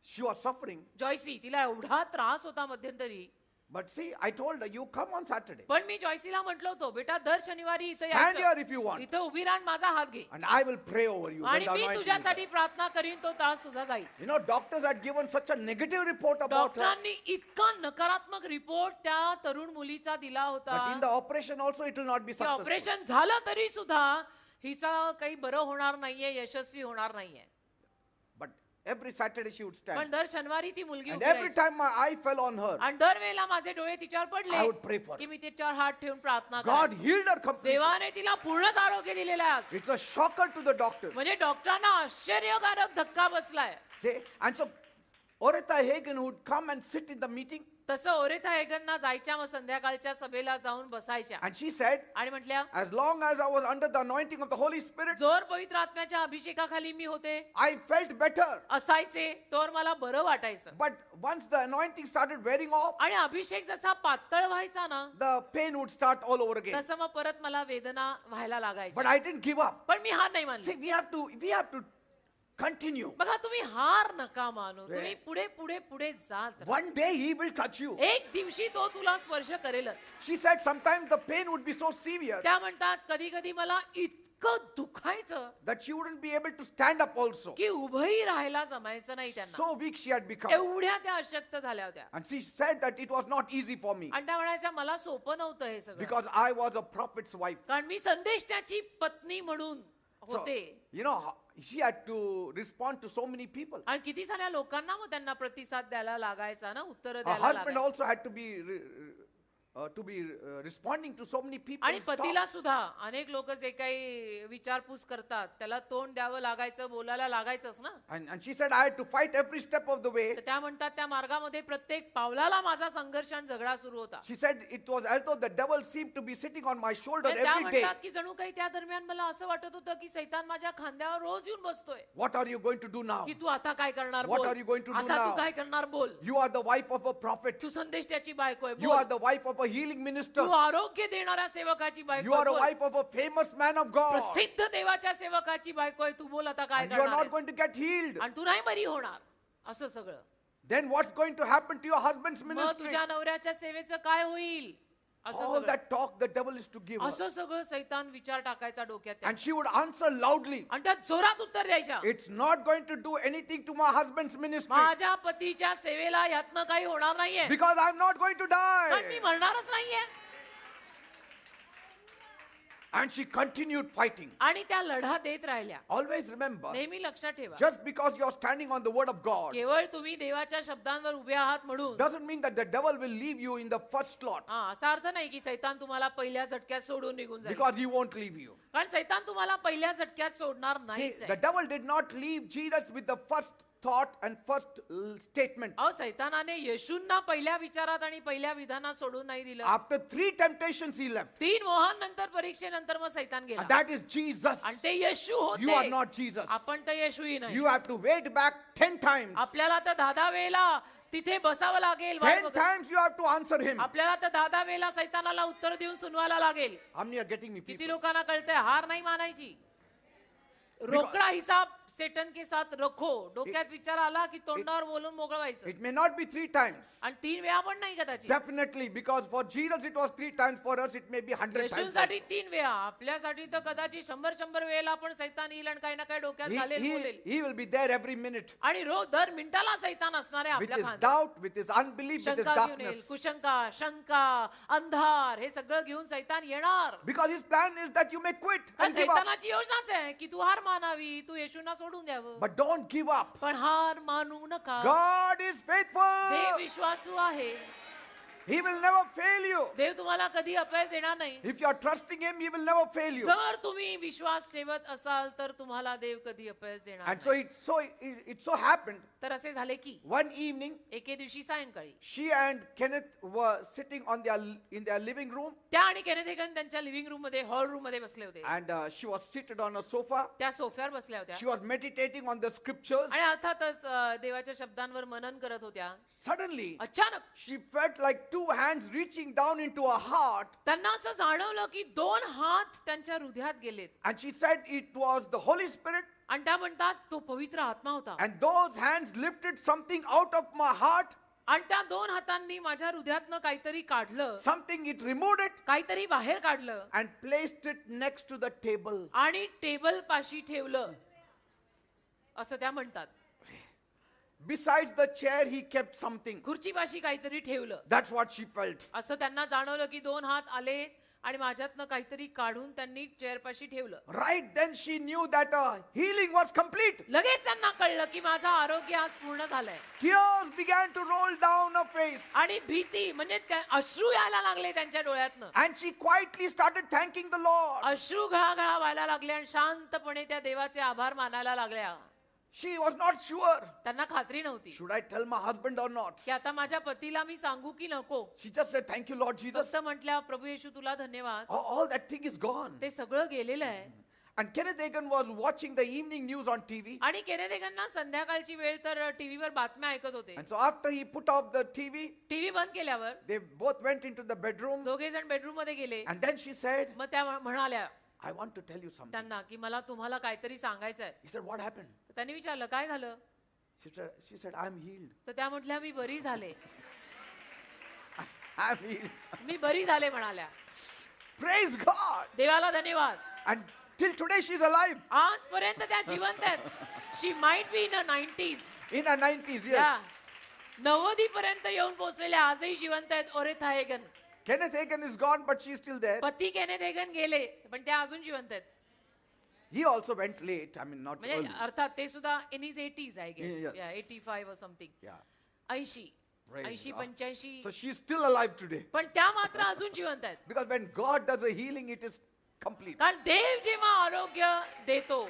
she was suffering. जॉयसी, तिला एवढा त्रास होता मध्यंतरी. But see, I told her, you come on Saturday. पण मी जॉयसीला म्हटलं होतो बेटा दर शनिवारी इथं Stand here यायचं, if you want. इथं उभी राहा आणि माझा हात घे And I will pray over you. when आणि the मी anointing is तुझ्यासाठी there. प्रार्थना करीन, तो त्रास तुझा जाईल. Doctors had given such a negative report about her. डॉक्टरांनी इतका नकारात्मक रिपोर्ट त्या तरुण मुलीचा दिला But in होता the operation also, it will not be की successful. ऑपरेशन झालं तरी सुद्धा हिचा काही बरं होणार नाहीये, यशस्वी होणार नाहीये. But every Saturday she would पण stand. दर शनिवारी ती मुलगी And उभी every राहायची. time my eye fell on her, आणि दर वेळेला माझे डोळे तिच्यावर पडले I would pray for की her. मी तिच्यावर हात ठेवून प्रार्थना God करायची. healed her completely. देवाने तिला पूर्णच आरोग्य दिलेलं आहे आज. It's a shocker to the doctors. म्हणजे डॉक्टरांना आश्चर्यकारक धक्का बसलाय. See? And so Oretha Hagen would come and sit in the meeting. तसं ओरेथा हेगनना जायच्या, मग संध्याकाळच्या सभेला जाऊन बसायच्या And she said, आणि म्हटल्या as long as I was under the anointing of the Holy Spirit, जोर पवित्र आत्म्याच्या अभिषेकाखाली मी होते I felt better. असायचे तोवर मला बरं वाटायचं. But once the anointing started wearing off, आणि अभिषेक जसा पातळ व्हायचा ना the pain would start all over again. तसं मग परत मला वेदना व्हायला लागायची. But I didn't give up. पण मी हार नाही See, मानली. we have to continue. बघा तुम्ही हार नका मानू, तुम्ही पुढे पुढे पुढे जात राहा. One day he will touch you. एक दिवशी तो तुला स्पर्श करेलच. She said sometimes the pain would be so severe त्या म्हणतात कधी कधी मला इतकं दुखायचं that she wouldn't be able to stand up also. की उभंही राहायला जमायचं नाही त्यांना. So weak she had become. एवढ्या त्या अशक्त झाल्या होत्या. And she said that it was not easy for me आणि त्या म्हणायच्या मला सोपं नव्हतं हे सगळं, because I was a prophet's wife. कारण मी संदेशत्याची पत्नी म्हणून होते you know, she had to respond to so many people. आणि किती साऱ्या लोकांना मग त्यांना प्रतिसाद द्यायला लागायचा ना, उत्तर Her द्यायला husband लागायचं. also had to be responding to so many people. आणि पतीला सुद्धा अनेक लोक जे काही विचारपूस करतात त्याला तोंड द्यावं लागायचं, बोलायला लागायचंच ना. And she said, I had to fight every step of the way. तर त्या म्हणतात त्या मार्गामध्ये प्रत्येक पावलाला माझा संघर्ष आणि झगडा सुरू होता. She said it was as though the devil seemed to be sitting on my shoulder आणि त्या every day. म्हणतात की जणू काही त्या दरम्यान मला असं वाटत होतं की सैतान माझ्या खांद्यावर रोज येऊन बसतोय What are you going to do now? की तू आता काय करणार What बोल, are you going to do आता now? तू काय करणार बोल. You are the wife of a prophet. तू संदेश त्याची बायको आहे You are बोल. the wife of a healing minister. तू आरोग्य देणाऱ्या सेवकाची You बायको are आहे a बोल. wife of a famous man of God. प्रसिद्ध देवाच्या सेवकाची बायको आहे, तू बोल आता काय And you are करणार not आहेस? going to get healed. आणि तू नाही बरी होणार असं सगळं. Then what's going to happen to your husband's मग ministry? तुझ्या नवऱ्याच्या सेवेचं काय होईल असं All सगळं. that talk the devil is to give her. असं सगळं सैतान विचार टाकायचा डोक्यात त्या. And she would answer loudly. आणि त्या जोरात उत्तर द्यायच्या, It's not going to do anything to my husband's ministry. माझ्या पतीच्या सेवेला यातनं काही होणार नाहीये, Because I'm not going to कारण मी die. मरणारच नाहीये. And she continued fighting. आणि त्या लढा देत राहिल्या. Always remember, नेहमी लक्षात ठेवा, just because you're standing on the word of God केवळ तुम्ही देवाच्या शब्दांवर उभे आहात म्हणून doesn't mean that the devil will leave you in the first slot. असा अर्थ नाही की सैतान तुम्हाला पहिल्या झटक्यात सोडून निघून जाईल, Because he won't leave you. कारण सैतान तुम्हाला पहिल्या झटक्यात सोडणार See, नाहीच the आहे. devil did not leave Jesus with the first thought and first statement. अहो, सैतानाने येशूंना पहिल्या विचारात आणि पहिल्या विधानात सोडून नाही दिलं. After 3 temptations he left. 3 मोहांनंतर परीक्षेनंतर मग सैतान गेला And that is Jesus. आणि ते येशू You are होते, not Jesus. आपण तर येशूही नाही. You have to wait back 10 times. आपल्याला तर 10 वेळेला तिथे बसावं लागेल, वाट 10 बघत. times you have to answer him. आपल्याला तर 10 वेळेला सैतानाला उत्तर देऊन सुनवायला लागेल. How many are getting me, किती people? लोकांना कळतंय हार नाही मानायची. रोकडा हिसाब सेटन के साथ रखो. डोक्यात विचार आला की तोंडावर बोलून मोकळं व्हायचं. It may not be 3 times. आणि 3 वेळा पण नाही कदाचित. Definitely, because for Jesus it was 3 times. For us it may be 100 times. येशूंसाठी 3 वेळा, आपल्यासाठी तर कदाचित 100 वेळेला पण सैतान येईल आणि काही ना काही डोक्यात घालेल, बोलेल. He will be there every minute. आणि रोज दर मिनिटाला सैतान असणार आहे With आपल्या his खांद्यावर. doubt, with his unbelief, with his शंका घेऊन येईल, darkness. कुशंका, शंका, अंधार हे सगळं घेऊन सैतान येणार. Because his plan is that you may quit हा and give up. सैतानाची योजनाच आहे की तू हार मानावी, तू येशूंना सोडून द्यावं. But don't give up. पण हार मानू नका. God is Dev faithful. विश्वासू आहे. He will never fail you. देव तुम्हाला कधी अपयश देणार नाही. If you are trusting him, he will never fail you. जर तुम्ही विश्वास ठेवत असाल तर तुम्हाला देव कधी अपयश देणार And so नाही. it so happened तर असे झाले की one evening एके दिवशी सायंकाळी she and Kenneth were sitting in their living room, त्या आणि केनेथ हेगन त्यांच्या लिव्हिंग रूम मध्ये, हॉल रूम मध्ये बसले होते. and she was seated on a sofa. त्या सोफ्यावर बसल्या होत्या She was meditating on the scriptures. आणि अर्थातच देवाच्या शब्दांवर मनन करत होत्या. Suddenly अचानक she felt like 2 hands reaching down into her heart, त्यांना असं जाणवलं की 2 हात त्यांच्या हृदयात गेलेत. and she said it was the Holy Spirit, आणि त्या म्हणतात तो पवित्र आत्मा होता. and those hands lifted something out of my heart, आणि त्या 2 हातांनी माझ्या हृदयातनं काहीतरी काढलं, something, it removed it काहीतरी बाहेर काढलं and placed it next to the table. आणि टेबल पाशी ठेवलं असं त्या म्हणतात. Besides the chair, he kept something. खुर्ची पाशी काहीतरी ठेवलं. That's what she felt. असं त्यांना जाणवलं की 2 हात आले आणि माझ्यातनं काहीतरी काढून त्यांनी चेअर पाशी ठेवलं. Right then she knew that healing was complete. लगेच त्यांना कळलं की माझं आरोग्य आज पूर्ण झालंय. Tears began to roll down her face. आणि भीती म्हणजे अश्रू यायला लागले त्यांच्या डोळ्यातनं. And she quietly started thanking the Lord. अश्रू घळाघळा व्हायला लागले आणि शांतपणे त्या देवाचे आभार मानायला लागल्या. She was not sure. त्यांना खात्री नव्हती Should I tell my husband or not? की आता माझ्या पतीला मी सांगू की नको. She just said, thank you, Lord Jesus. फक्त म्हटल्या प्रभू येशू तुला धन्यवाद. All that thing is gone. ते सगळं गेलेलं आहे. And Kenneth Hagin was watching the evening news on TV. आणि केनेथ हेगनना संध्याकाळची वेळ तर टीव्हीवर बातम्या ऐकत होते. And so after he put off the TV, TV बंद केल्यावर they both went into the bedroom. दोघे जण बेडरूम मध्ये गेले. And then she said, मग त्या म्हणाल्या I want to tell you something. त्यांना की मला तुम्हाला काहीतरी सांगायचं आहे. He said, what happened? तर त्यांनी विचारलं काय झालं. She said, I'm healed. तर त्या म्हटल्या मी बरी झाले. I'm healed. मी बरी झाले म्हणाल्या. Praise God. देवाला धन्यवाद. And till today she's alive. आजपर्यंत त्या जिवंत आहेत. She might be in a 90s. In her 90s, yes. त्या 90 पर्यंत येऊन पोहोचलेल्या आजही जिवंत आहेत. Oretha Hagin. Kenneth Hagin is gone, but she's still there. पती केनेथ हेगन गेले पण त्या अजून जिवंत आहेत. he also went late. I mean, not म्हणजे early. अर्थात ते सुद्धा इन इज 80s I guess Yes. 85 something Yeah. 80 Praise 80 God. 85 So she's still alive today. पण त्या मात्र अजून जिवंत आहेत Because when God does a healing, it is complete. कारण देव जेव्हा आरोग्य देतो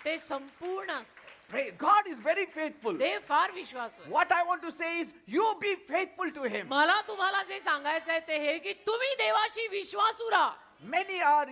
ते संपूर्ण असतं Pray. God is very faithful. देव फार विश्वासू आहे What I want to say is, you be faithful to Him. मला तुम्हाला जे सांगायचं आहे ते हे की तुम्ही देवाशी विश्वासू राहा Many are,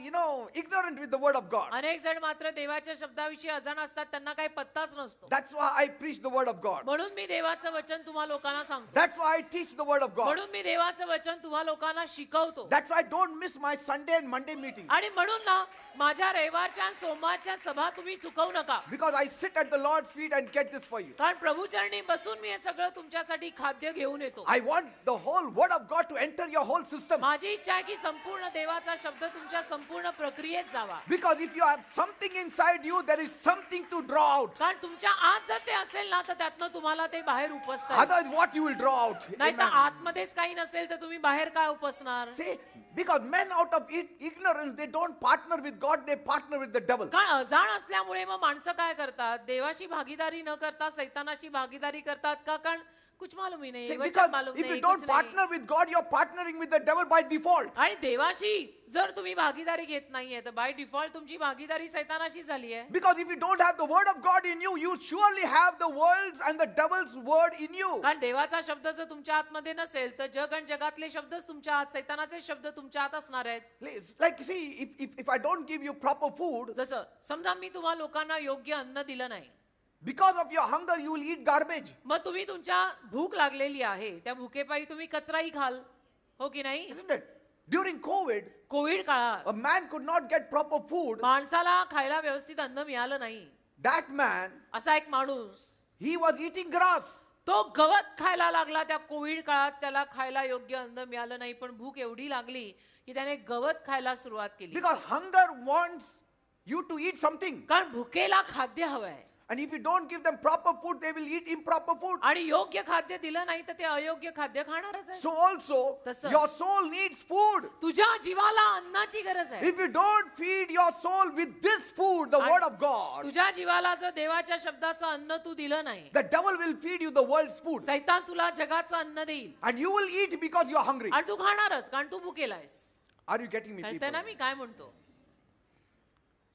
ignorant with the word of God. अनेक जण मात्र देवाच्या शब्दाविषयी अजाण असतात त्यांना काही पत्ताच नसतो That's why I preach the word of God. म्हणून मी देवाचं वचन तुम्हा लोकांना सांगतो That's why I teach the word of God. म्हणून मी देवाचं वचन तुम्हा लोकांना शिकवतो That's why don't miss my Sunday and Monday meetings. आणि म्हणून ना माझ्या रविवारच्या आणि सोमवारच्या सभा तुम्ही चुकवू नका Because I sit at the Lord's feet and get this for you. कारण प्रभूचरणी बसून मी हे सगळं तुमच्यासाठी खाद्य घेऊन येतो I want the whole word of God to enter your whole system. माझी इच्छा आहे की संपूर्ण देवाचा शब्द तुमच्या संपूर्ण प्रक्रियेत जावा Because if you have something inside you, there is something to draw out. कारण तुमच्या आत जर ते असेल ना तर त्यातनं तुम्हाला ते बाहेर उपसता येईल. Otherwise, what you will draw out? नाही तर Amen. आतमध्येच काही नसेल तर तुम्ही बाहेर काय उपसणार See, because men out of ignorance, they don't partner with God, they partner with the devil. कारण अजाण असल्यामुळे मग माणसं काय करतात देवाशी भागीदारी न करता सैतानाशी भागीदारी करतात का कारण कुछ मालूम ही नाही See, वचन because मालूम if you नाही don't कुछ नाही. partner with God, you're partnering with the devil by default. आणि देवाशी जर तुम्ही भागीदारी घेत नाहीये तर बाय डिफॉल्ट तुमची भागीदारी सैतानाशी झाली आहे Because if you don't have the word of God in you, you surely have the world's and the devil's word in you. कारण देवाचा शब्द जर तुमच्या आतमध्ये नसेल तर जग आणि जगातले शब्दच तुमच्या आत सैतानाचे शब्द तुमच्या आत असणार आहेत Like, see, if I don't give you proper food, जसं समजा मी तुम्हा लोकांना योग्य अन्न दिलं नाही because of your hunger, you will eat garbage. मग तुम्ही तुमच्या भूक लागलेली आहे त्या भुकेपायी तुम्ही कचराही खाल हो की नाही Isn't it? During COVID, Covid काळात a man could not get proper food. माणसाला खायला व्यवस्थित अन्न मिळालं नाही That man, असा एक माणूस he was eating grass. तो गवत खायला लागला त्या कोविड काळात त्याला खायला योग्य अन्न मिळालं नाही पण भूक एवढी लागली की त्याने गवत खायला सुरुवात केली Because hunger wants you to eat something. कारण भुकेला खाद्य हवंय And if you don't give them proper food, they will eat improper food. आणि योग्य खाद्य दिलं नाही तर ते अयोग्य खाद्य खाणारच आहे So also, तसं. your soul needs food. तुझ्या जीवाला अन्नाची गरज आहे If you don't feed your soul with this food, the And- word of God, तुझ्या जीवाला जर देवाच्या शब्दाचं अन्न तू दिलं नाही the devil will feed you the world's food. सैतान तुला जगाचं अन्न देईल And you will eat because you are hungry. आणि तू खाणारच कारण तू भुकेला आहेस Are you getting me, आणि people? त्यांना मी काय म्हणतो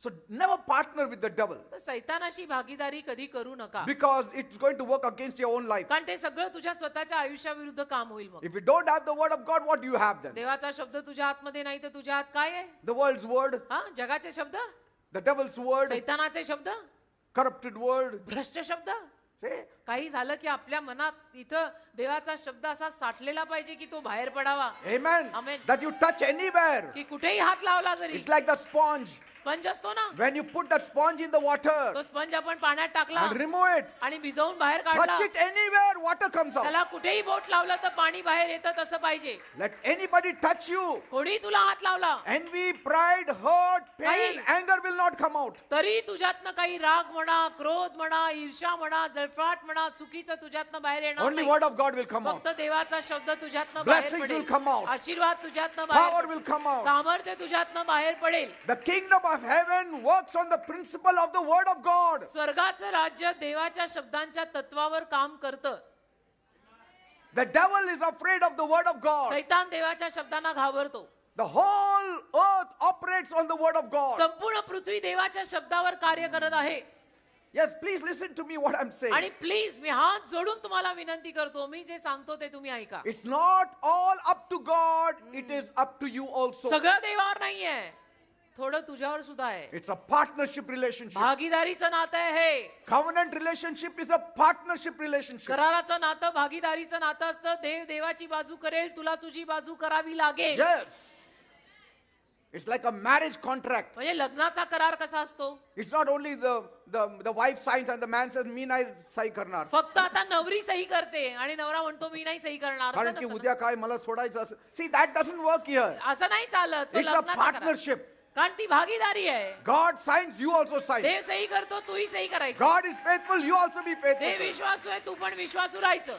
So never partner with the devil. तर सैतानाशी भागीदारी कधी करू नका Because it's going to work against your own life. कारण ते सगळं तुझ्या स्वतःच्या आयुष्याविरुद्ध काम होईल मग If you don't have the word of God, what do you have then? देवाचा शब्द तुझ्या आतमध्ये नाही तर तुझ्या आत काय आहे The world's word, हा जगाचे शब्द the devil's word, सैतानाचे शब्द corrupted word. भ्रष्ट शब्द See? काही झालं की आपल्या मनात इथं देवाचा शब्द असा साठलेला पाहिजे की तो बाहेर पडावा Amen. Amen. That you touch anywhere. की कुठेही हात लावला जरी It's like the sponge. Sponge असतो ना When you put that sponge in the water तो स्पंज आपण पाण्यात टाकला and remove it, आणि भिजवून बाहेर काढला touch it anywhere, water comes out. त्याला कुठेही बोट लावलं तर पाणी बाहेर येतं तसं पाहिजे Let anybody touch you. कोणी तुला हात लावला Envy, pride, hurt, pain, Nahi. anger will not come out. तरी तुझ्यातनं काही राग म्हणा क्रोध म्हणा ईर्ष्या म्हणा जळफाट म्हणा चुकीचं तुझ्यातनं बाहेर येणार Only नाही word of God will come out. फक्त देवाचा शब्द तुझ्यातनं बाहेर Blessings पडेल will come out. आशीर्वाद तुझ्यातनं Power बाहेर will come out. सामर्थ्य तुझ्यातनं बाहेर पडेल The kingdom of heaven works on the principle of the word of God. स्वर्गाचं राज्य देवाच्या शब्दांच्या तत्वावर काम करतं The devil is afraid of the word of God. सैतान देवाच्या शब्दांना घाबरतो The whole earth operates on the word of God. संपूर्ण पृथ्वी देवाच्या शब्दावर कार्य करत आहे Yes, please listen to me what I'm saying. आणि प्लीज मी हात जोडून तुम्हाला विनंती करतो मी जे सांगतो ते तुम्ही ऐका It's not all up to God, it is up to you also. सगळं देवावर नाहीये थोडं तुझ्यावर सुद्धा आहे It's a partnership relationship. भागीदारीचं नातं आहे हे Covenant relationship is a partnership relationship. कराराचं नातं भागीदारीचं नातं असतं देव देवाची बाजू करेल तुला तुझी बाजू करावी लागेल Yes. It's like a marriage contract. म्हणजे लग्नाचा करार कसा असतो It's not only the wife signs and the man says, मी नाही सही करणार. फक्त आता नवरी सही करते आणि नवरा म्हणतो मी नाही सही करणार असं कारण की नसतं. उद्या काय मला सोडायचं असेल. See, that doesn't work here. असं नाही चालत तो It's a लग्नाचा करार. partnership. कारण ती भागीदारी आहे God signs, you also sign. देव सही करतो तूही सही करायची God is faithful, you also be Dev faithful. विश्वासू आहे तू पण विश्वासू राहायचं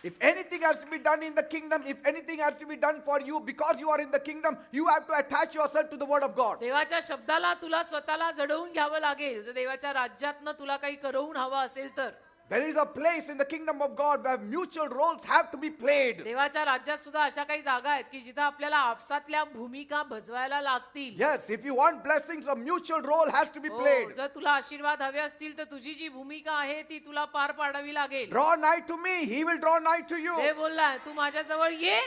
If anything has to be done in the kingdom, if anything has to be done for you because you are in the kingdom, you have to attach yourself to the word of God. देवाच्या शब्दाला तुला स्वतःला जडवून घ्यावं लागेल. जर देवाच्या राज्यातनं तुला काही करवून हवं असेल तर. There is a place in the kingdom of God where mutual roles have to be played. देवाच्या राज्यात सुद्धा अशा काही जागा आहेत की जिथे आपल्याला आपसातल्या भूमिका भजवायला लागतील. Yes, if you want blessings, a mutual role has to be हो, played. जर तुला आशीर्वाद हवे असतील तर तुझी जी भूमिका आहे ती तुला पार पाडावी लागेल. Draw nigh to me, he will draw nigh to you. देव बोललाय तू माझ्या जवळ ये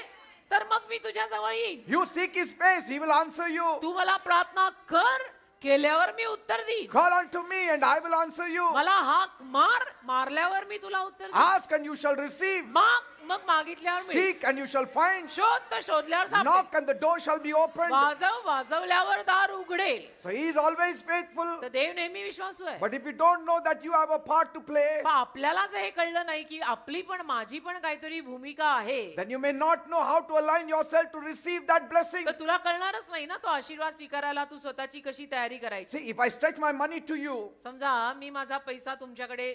तर मग मी तुझ्या जवळ येईन. You seek his face, he will answer you. तू मला प्रार्थना कर, केल्यावर मी उत्तर देईन. Call unto me and I will answer you. मला हाक मार, मारल्यावर मी तुला उत्तर देईन. Ask and you shall receive. मग मागितल्यावर मिळेल. Seek and you shall find. शोध तर शोधल्यावर सापडेल. Knock and the door shall be opened. वाजवल्यावर दार उघडेल. So he is always faithful. तर देव नेहमी विश्वासू आहे. But if you don't know that you have a part to play, पण आपल्याला जर हे कळलं नाही की आपली पण माझी पण काहीतरी भूमिका आहे, then you may not know how to align yourself to receive that blessing. तर तुला कळणारच नाही ना तो आशीर्वाद स्वीकारायला तू स्वतःची कशी तयारी करायची. See, if I stretch my money to you समजा मी माझा पैसा तुमच्याकडे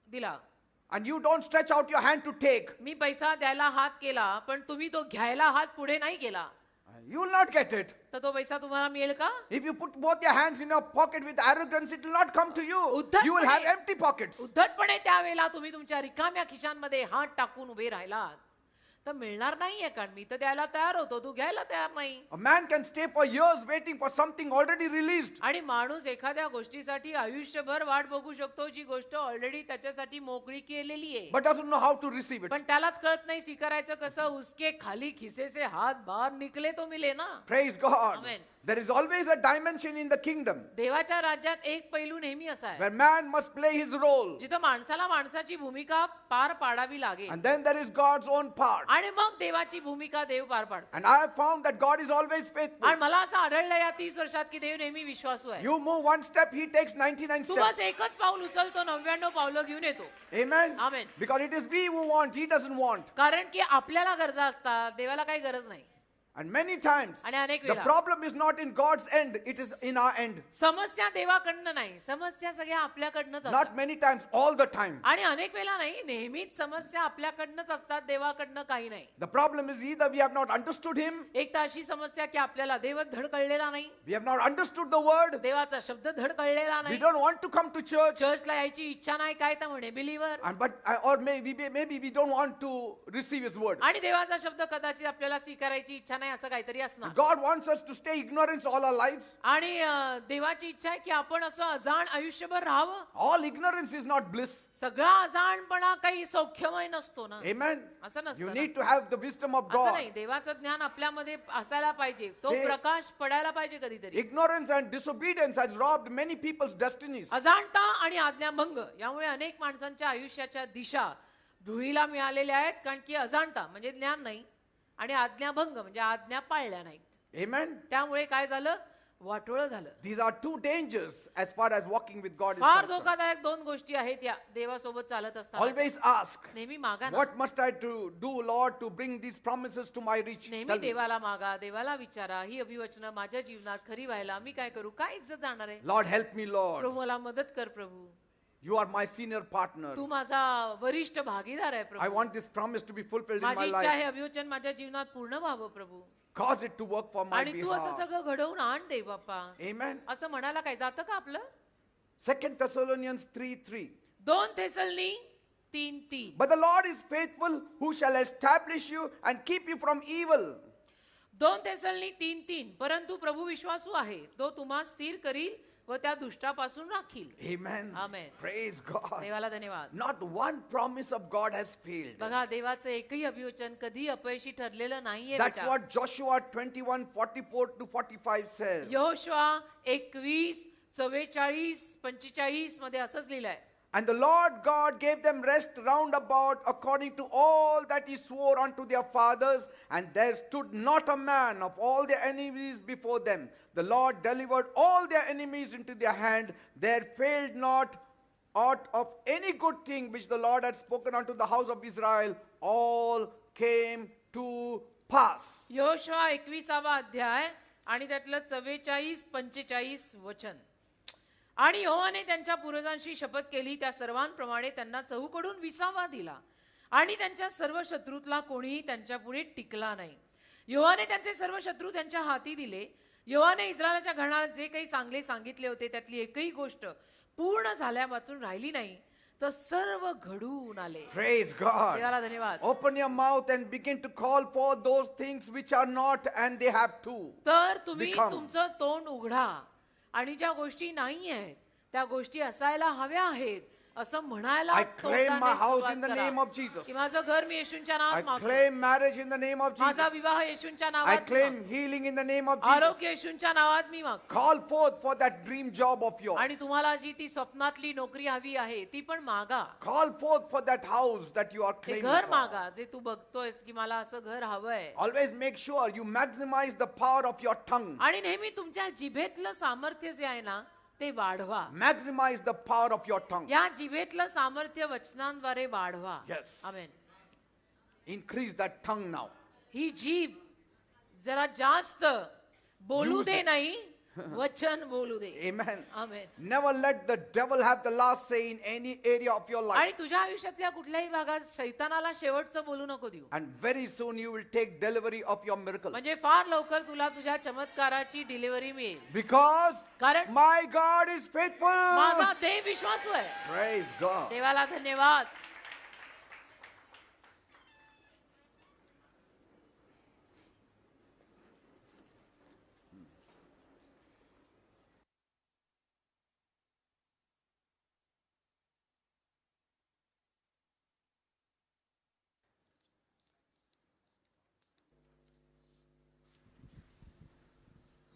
दिला, and you don't stretch out your hand to take, मी पैसा द्यायला हात केला पण तुम्ही तो घ्यायला हात पुढे नाही केला, you will not get it. तर तो पैसा तुम्हाला मिळेल का? If you put both your hands in your pocket with arrogance, it will not come to you. उद्धटपणे- You will have empty pockets. उद्धटपणे त्यावेळेला तुम्ही तुमच्या रिकाम्या खिशांमध्ये हात टाकून उभे राहिलात तर मिळणार नाहीये. कारण मी तर द्यायला तयार होतो, तू घ्यायला तयार नाही. A man can stay for years waiting for something already released. आणि माणूस एखाद्या गोष्टीसाठी आयुष्यभर वाट बघू शकतो जी गोष्ट ऑलरेडी त्याच्यासाठी मोकळी केलेली आहे, But doesn't know how to receive it. पण त्यालाच कळत नाही स्वीकारायचं कसं. उसके खाली खिसे से हात बाहर निकले तो मिले ना. Praise God. Amen. There is always a dimension in the kingdom देवाच्या राज्यात एक पैलू नेहमी असा आहे where man must play his role. जिथं माणसाला माणसाची भूमिका पार पाडावी लागेल And then there is God's own part. आणि मग देवाची भूमिका देव पार पाडतो. And I have found that God is always faithful. आणि मला असं आढळलं या 30 वर्षात की देव नेहमी विश्वासू आहे. You move one step, he takes 99 Tu steps. बस एकच पाऊल उचलतो, 99 पावलं घेऊन येतो. Amen. Amen. Because it is we who want, he doesn't want. कारण की आपल्याला गरजा असतात, देवाला काही गरज नाही. And many times आणि अनेक the वेळा problem is not in God's end, it is in our end. समस्या देवाकडनं नाही, समस्या सगळ्या आपल्याकडनंच Not असतात. many times, all the time. आणि अनेक वेळा नाही, नेहमीच समस्या आपल्याकडनंच असतात, देवाकडनं काही नाही. The problem is either we have not understood him, एक तर अशी समस्या की आपल्याला देवच धड कळलेला नाही, we have not understood the word, देवाचा शब्द धड कळलेला we नाही, don't want to come to church, चर्चला यायची इच्छा नाही, काय तर म्हणे believer. or maybe we don't want to receive his word. आणि देवाचा शब्द कदाचित आपल्याला स्वीकारायची इच्छा नाही, असं काहीतरी असणार. God wants us to stay ignorant all our lives. आणि देवाची इच्छा आहे की आपण असं अजाण आयुष्यभर राहावं. All ignorance is not bliss. सगळा अजाणपणा काही सौख्यमय नसतो ना. Amen. असं You नसतं ना. need to have the wisdom of असं नाही, God. देवाचं ज्ञान आपल्यामध्ये असायला पाहिजे, तो जे- प्रकाश पडायला पाहिजे कधीतरी. Ignorance and disobedience has robbed many people's destinies. अजाणता आणि आज्ञाभंग यामुळे अनेक माणसांच्या आयुष्याच्या दिशा धुळीला मिळालेल्या आहेत. कारण की अजाणता म्हणजे ज्ञान नाही आणि आज्ञाभंग म्हणजे आज्ञा पाळल्या नाहीत. Amen. त्यामुळे काय झालं, वाटोळं झालं. These are two dangers as far as walking with God is फार concerned. धोकादायक दोन गोष्टी आहेत या देवासोबत चालत असताना. Always ask, नेहमी मागा ना. what must I do, Lord, to bring these promises to my reach? नेहमी Tell me. देवाला मागा, देवाला विचारा, ही अभिवचनं माझ्या जीवनात खरी व्हायला मी काय करू, काय इज्जत जाणार आहे. Lord, help me, Lord. प्रभू मला मदत कर प्रभू, You are my senior partner. तू माझा वरिष्ठ भागीदार आहे I Prabhu. want this promise to be fulfilled in माझी my इच्छा life. आहे अभिवचन माझ्या जीवनात पूर्ण व्हावं प्रभू. Cause it to work for my आणि तू असं behalf. सगळं घडवून आण दे बाप्पा. Amen. असं म्हणायला काय जातं का आपलं? 2 Thessalonians 3:3. 2 थेसलनी 3:3. But the Lord is faithful, who shall establish you and keep you from evil. 2 थेसलनी 3:3. परंतु प्रभू विश्वासू आहे, तो तुम्हाला स्थिर करील व त्या दुष्टापासून राखील. Amen. Amen. Praise God. देवाला धन्यवाद. Not one promise of God has failed. बघा, देवाचं एकही अभिवचन कधी अपयशी ठरलेलं नाहीये. That's बेटा. what Joshua 21:44 to 45 says. Yehoshua 21, 44, 45 मध्ये असंच लिहिलंय. And the Lord God gave them rest round about according to all that he swore unto their fathers, and there stood not a man of all their enemies before them. The Lord delivered all their enemies into their hand. There failed not aught of any good thing which the Lord had spoken unto the house of Israel. All came to pass. Yehoshua 21वा अध्याय आणि त्यातलं 44, 45 वचन. आणि यहोवाने त्यांच्या पूर्वजांशी शपथ केली त्या सर्वांप्रमाणे त्यांना चहूकडून विसावा दिला. आणि त्यांच्या सर्व शत्रूतला कोणीही त्यांच्या पुढे टिकला नाही. यहोवाने त्यांचे सर्व शत्रू त्यांच्या हाती दिले. यहोवाने इस्रायलाच्या घरात जे काही चांगले सांगितले होते त्यातली एकही गोष्ट पूर्ण झाल्यापासून राहिली नाही, तर सर्व घडून आले. Praise God. देवाला धन्यवाद. Open your mouth and begin to call for those things which are not and they have to. तर तुम्ही become. तुमचं तोंड उघडा आणि ज्या गोष्टी नाही आहेत त्या गोष्टी असायला हव्या आहेत असं म्हणायला I claim तोंडाने my house सुरुवात in the करा. name of Jesus. की माझं घर मी येशूंच्या I नावात मागतो. claim marriage in the name of माझा Jesus. विवाह येशूंच्या I नावात मी claim मागतो. healing in the name of Jesus. आरोग्य येशूंच्या नावात मी मागतो. Call forth for that dream job of yours. आणि तुम्हाला जी ती स्वप्नातली नोकरी हवी आहे ती पण मागा. Call forth for that house that you are ते claiming घर for. मागा जे तू बघतोयस की मला असं घर हवंय. Always make sure you maximize the power of your tongue. आणि नेहमी तुमच्या जिभेतलं सामर्थ्य जे आहे ना ते वाढवा. Maximize the power of your tongue. या जिभेतलं सामर्थ्य वचनांद्वारे वाढवा. Yes. Amen. Increase that tongue now. ही जीभ जरा जास्त बोलू Use दे it. नाही, वचन बोलू दे. Amen. Amen. Never let the devil have the last say in any area of your life. आणि तुझ्या आयुष्यातल्या कुठल्याही भागात शैतानाला शेवटचं बोलू नको देऊ. And very soon you will take delivery of your miracle. म्हणजे फार लवकर तुला तुझ्या चमत्काराची डिलिव्हरी मिळेल. Because कारण my God is faithful. माझा देव विश्वासू आहे. Praise God. देवाला धन्यवाद.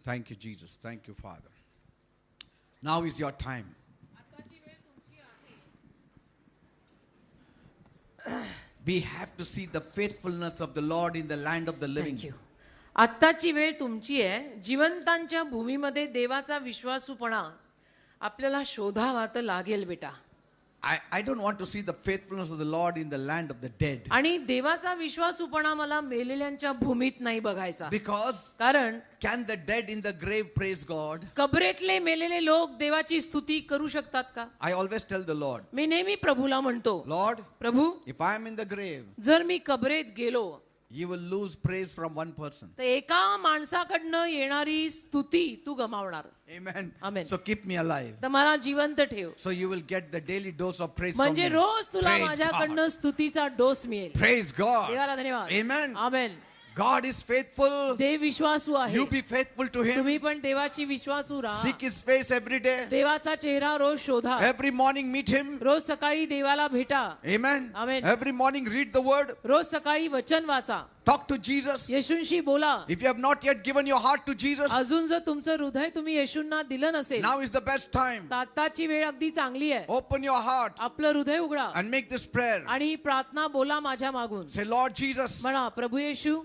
Thank you, Jesus. Thank you, Father. Now is your time. We have to see the faithfulness of the Lord in the land of the living. Thank you. आत्ताची वेळ तुमची आहे. जिवंतांच्या भूमीमध्ये देवाचा विश्वासूपणा आपल्याला शोधावा तर लागेल बेटा. I don't want to see the faithfulness of the Lord in the land of the dead. आणि देवाचा विश्वासूपणा मला मेलेल्यांच्या भूमीत नाही बघायचा. Because कारण can the dead in the grave praise God? कबरेतले मेलेले लोक देवाची स्तुती करू शकतात का? I always tell the Lord, मी नेहमी प्रभूला म्हणतो, Lord, Prabhu if I am in the grave, जर मी कबरेत गेलो you will lose praise from one person. तर एका माणसाकडनं येणारी स्तुती तू गमावणार. Amen. Amen. So keep me alive. तर मला जिवंत ठेव. So you will get the daily dose of praise from म्हणजे me. रोज तुला Praise माझ्याकडनं God. स्तुतीचा डोस मिळेल. Praise God. देवाला धन्यवाद. Amen. Amen. God is faithful. देव विश्वासू आहे. You be faithful to Him. तुम्ही पण देवाची विश्वासू राहा. Seek His face every day. देवाचा चेहरा रोज शोधा. Every morning meet Him. रोज सकाळी देवाला भेटा. Amen. Amen. Every morning read the word. रोज सकाळी वचन वाचा. Talk to Jesus. येशूंशी बोला. If you have not yet given your heart to Jesus, अजून जर तुमचं हृदय तुम्ही येशूंना दिलं नसेल now is the best time. तर आताची वेळ अगदी चांगली आहे. Open your heart आपलं हृदय उघडा and make this prayer. आणि ही प्रार्थना बोला माझ्या मागून. Say, Lord Jesus, म्हणा, प्रभू येशू,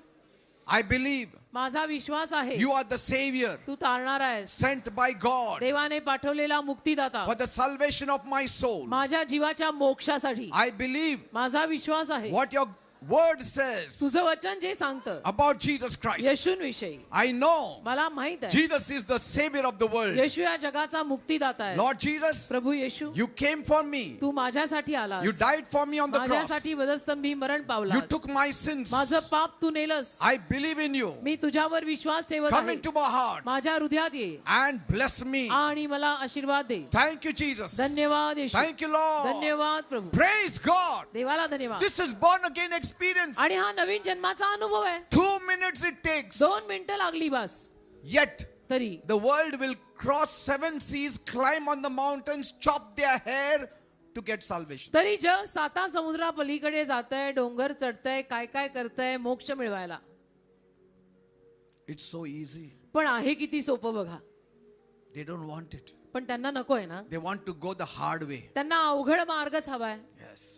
I believe माझा विश्वास आहे you are the Savior तू तारणार आहेस. sent by God देवाने पाठवलेला मुक्तिदाता for the salvation of my soul. माझ्या जीवाच्या मोक्षासाठी. I believe माझा विश्वास आहे what your word says तुझं वचन जे सांगतं about Jesus Christ. येशूंविषयी. I know मला माहित आहे Jesus is the Savior of the world. येशू या जगाचा मुक्तिदाता आहे. Lord Jesus, Prabhu Yeshu, you came for me. तू माझ्यासाठी आलास. You died for me on the cross. माझ्यासाठी वधस्तंभी मरण You पावलास. took my sins. माझं पाप तू नेलस. I believe in you. मी तुझ्यावर विश्वास ठेवत Come आहे. into my heart माझ्या हृदयात ये and bless me. आणि मला आशीर्वाद दे. Thank you, Jesus. धन्यवाद येशू. Thank you, Lord. धन्यवाद प्रभू. Praise God. देवाला धन्यवाद. This is born again experience. आणि हा नवीन जन्माचा अनुभव आहे. 2 minutes it takes. 2 मिनिटं लागली बस. Yet तरी the world will cross 7 seas, climb on the mountains, chop their hair to get salvation. तरी जग 7 समुद्रा पलीकडे जातंय, डोंगर चढतंय, काय काय करतंय मोक्ष मिळवायला. It's so easy. पण आहे किती सोपं बघा. They don't want it. पण त्यांना नको आहे ना. They want to go the hard way. त्यांना अवघड मार्गच हवाय. Yes.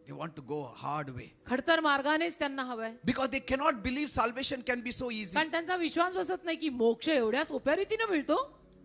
They want to go hard way. खडतर मार्गानेच त्यांना हवाय. Because they cannot believe salvation can be so easy. कारण त्यांचा विश्वास बसत नाही की मोक्ष एवढ्या सोप्या रीतीने मिळतो.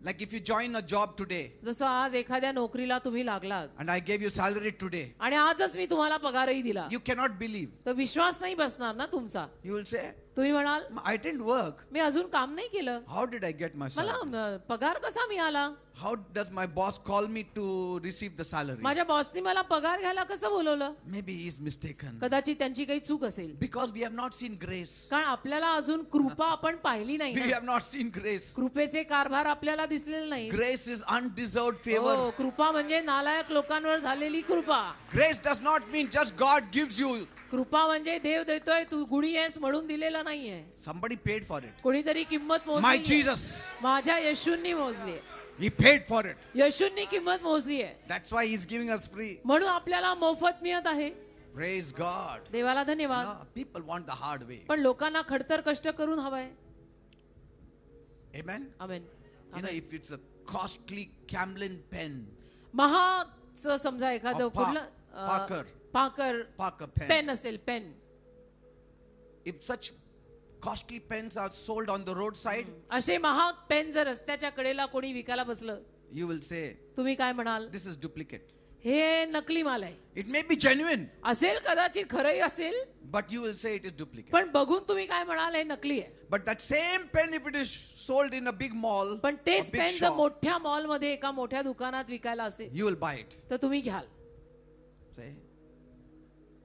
Like if you join a job today जसं आज एखाद्या नोकरीला तुम्ही लागलात and I gave you salary today, आणि आजच मी तुम्हाला पगारही दिला you cannot believe. तर विश्वास नाही बसणार ना तुमचा. You will say, तुम्ही म्हणाल I didn't work. मी अजून काम नाही केलं, How did I get my मला salary? पगार कसा मिळाला, How does my boss call me to receive the salary? माझ्या बॉसनी मला पगार घ्यायला कसं बोलवलं. Maybe he is mistaken. कदाचित त्यांची काही चूक असेल, Because we have not seen grace. कारण आपल्याला अजून कृपा आपण पाहिली नाही We ना. have not seen grace. कृपेचे कारभार आपल्याला दिसलेले नाही. Grace is undeserved favor. हो, कृपा म्हणजे नालायक लोकांवर झालेली कृपा. Grace does not mean just God gives you. कृपा म्हणजे देव देतोय, तू गुणी आहेस म्हणून दिलेलं नाहीये. Somebody paid for it. कोणीतरी किंमत My मोजली. Jesus. माझ्या येशूंनी मोजली. He paid for it. येशूंनी किंमत मोजली आहे, That's why He's giving us free. म्हणून आपल्याला मोफत मिळत आहे. Praise God. देवाला धन्यवाद. No, people want the hard way. पण लोकांना खडतर कष्ट करून हवंय. Amen. Amen. You know, if it's a costly Camlin pen, महागचं समजा एखादं Or कुठलं Parker. पाकर pen. पेन असेल, pen. If such costly pens are sold on the roadside, असे महाग पेन जर रस्त्याच्या कडेला कोणी विकायला बसलं, you will say, तुम्ही काय म्हणाल, this is duplicate. हे नकली माल आहे. It may be genuine, असेल, कदाचित खरंही असेल, but you will say it is duplicate. पण बघून तुम्ही काय म्हणाल, हे नकली आहे. But that same pen, if it is sold in a big mall, पण or तेच big पेन जर shop, मोठ्या मॉल मध्ये एका मोठ्या दुकानात विकायला असेल, you will buy it. तर तुम्ही घ्याल. Say,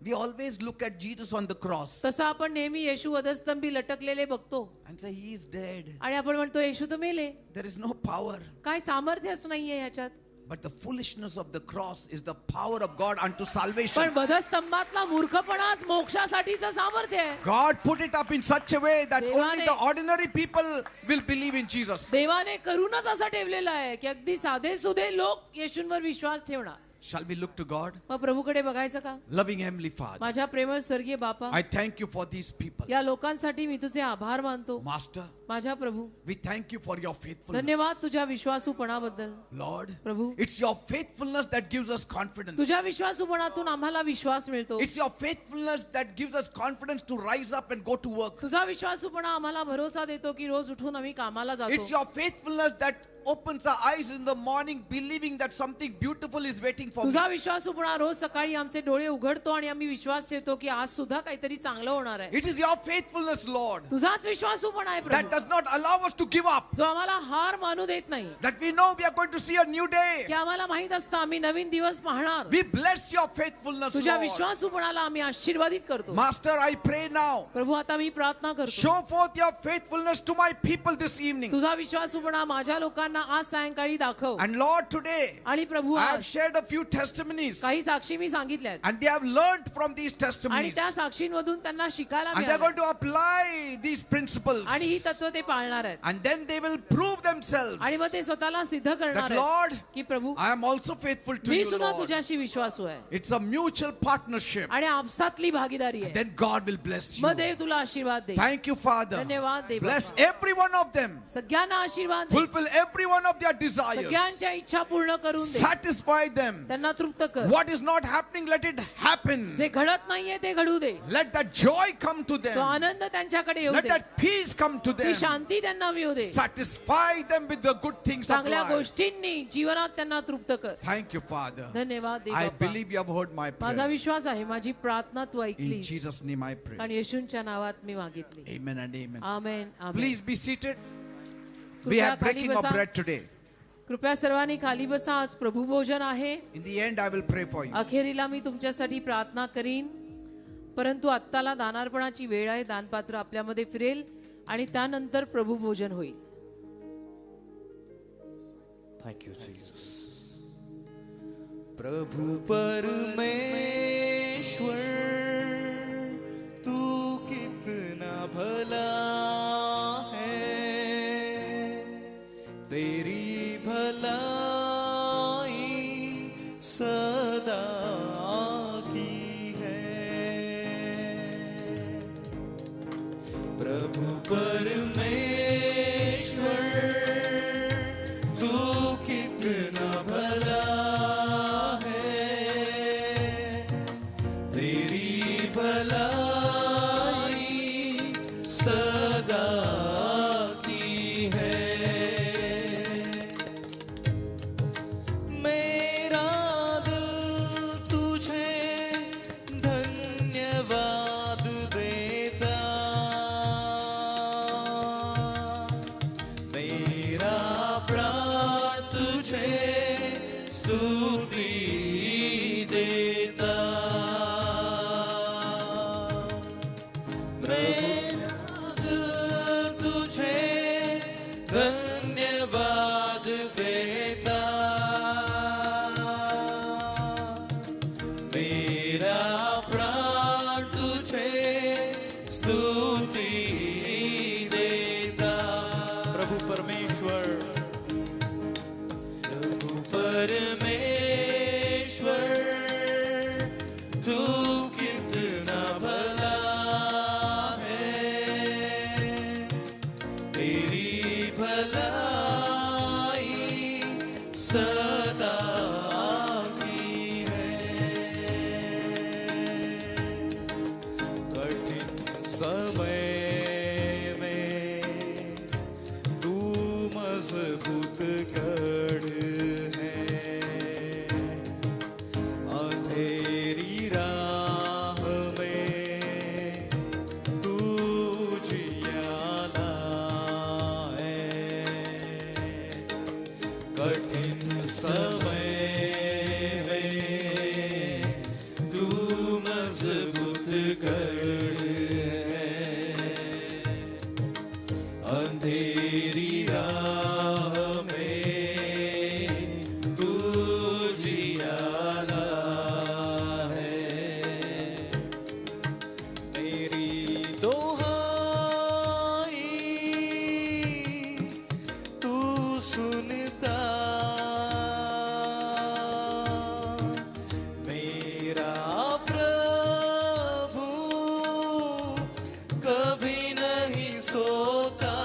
we always look at Jesus on the cross तसं आपण नेहमी येशू वधस्तंभी लटकलेले बघतो and say, He is dead. आणि आपण म्हणतो येशू तर मेले, There is no power. काय सामर्थ्यच नाहीये ह्याच्यात. But the foolishness of the cross is the power of God unto salvation. पण वधस्तंभातला मूर्खपणाच मोक्षासाठीचं सामर्थ्य आहे. God put it up in such a way that देवाने- only the ordinary people will believe in Jesus. देवाने करूनच असं ठेवलेलं आहे की अगदी साधे सुधे लोक येशूंवर विश्वास ठेवणार. Shall we look to God? मग प्रभूकडे बघायचं का. Loving Heavenly Father, माझ्या प्रेमळ स्वर्गीय बापा, I thank you for these people. या लोकांसाठी मी तुझे आभार मानतो. Master, माझ्या प्रभू, we thank you for your faithfulness. धन्यवाद तुझ्या विश्वासूपणाबद्दल. Lord, Prabhu, it's your faithfulness that gives us confidence. तुझ्या विश्वासूपणातून आम्हाला विश्वास मिळतो. It's your faithfulness that gives us confidence to rise up and go to work. तुझा विश्वासूपणा आम्हाला भरोसा देतो की रोज उठून आम्ही कामाला It's जातो. your faithfulness that opens our eyes in the morning believing that something beautiful is waiting for me. तुझा विश्वासूपणा रोज सकाळी आमचे डोळे उघडतो आणि आम्ही विश्वास ठेवतो की आज सुद्धा काहीतरी चांगलं होणार आहे. It is your faithfulness, Lord, तुझाच विश्वासूपणा आहे that Prabhu, does not allow us to give up. जो आम्हाला हार मानू देत नाही. That we know we are going to see a new day. की आम्हाला माहित असतं आम्ही नवीन दिवस पाहणार. We bless your faithfulness, तुझ्या Lord. विश्वासूपणाला आम्ही आशीर्वादित करतो. Master, I pray now, प्रभू, आता मी प्रार्थना करतो, show forth your faithfulness to my people this evening. तुझा विश्वासूपणा माझ्या लोकांना आज सायंकाळी दाखव. And Lord, today आणि प्रभू, I have आज shared a few testimonies काही साक्षी मी सांगितल्यात and they have learned from these आणि testimonies त्या साक्षींमधून त्यांना शिकायला and they are going मिळालं to apply these principles आणि ही तत्व ते पाळणार आहेत and then they will prove themselves आणि मग ते स्वतःला सिद्ध करणार that Lord, आहेत की प्रभू, I am also faithful to me you, सुद्धा Lord. तुझ्याशी विश्वासू आहे. It's a mutual partnership. आणि आपसातली भागीदारी आहे. Then God will bless you. मग देव तुला आशीर्वाद दे. Thank you, Father. धन्यवाद देव. Bless every one of them. सगळ्यांना आशीर्वाद दे. Fulfill every one of their desires. सगळ्यांच्या इच्छा पूर्ण करून दे. Satisfy them. त्यांना तृप्त कर. What is not happening, let it happen. जे घडत नाहीये ते घडू दे. Let that joy come to तो them. आनंद त्यांच्याकडे येऊ Let they. that peace come to ती them. शांती त्यांना मिळू दे. Satisfy them with the good things of चांगल्या life. गोष्टींनी जीवनात त्यांना तृप्त कर. Thank you, Father. धन्यवाद देव I Bappa. believe you have heard my माझा prayer. विश्वास आहे माझी प्रार्थना तू In ऐकलीस Jesus' name I pray. आणि येशूंच्या नावात मी मागितली. Amen and amen. Amen. Amen. Please be seated. We कृपया have खाली breaking of बसा. bread today. कृपया सर्वांनी खाली बसा. आज प्रभू भोजन आहे. In the end, I will pray for you. अखेरीला मी तुमच्यासाठी प्रार्थना करीन, परंतु आत्ताला दानार्पणाची वेळ आहे. दानपात्र आपल्यामध्ये फिरेल आणि त्यानंतर प्रभू भोजन होईल. Thank you, Jesus. प्रभु परमेश्वर तू कितना भला है, तेरी भलाई सदा की है. प्रभु परमेश्वर तू कितना भला है, तेरी तुझे स्तुति देता। मेरा दिल तुझे धन्यवाद देता। मेरा प्राण तुझे स्तुति देता। प्रभु परमेश्वर, प्रभु परमेश्वर, तू कितना भला है। तेरी भलाई सदा की है। कठिन समय में तू मजबूत गढ़ है। अंधेरी राह में तू जियाला है। कठिन समय में तू मजबूत गढ़ है। अंधेरी राह में तू जियाला है। मेरी दोहाई तू सुनता। मेरा प्रभु कभी नहीं सोता।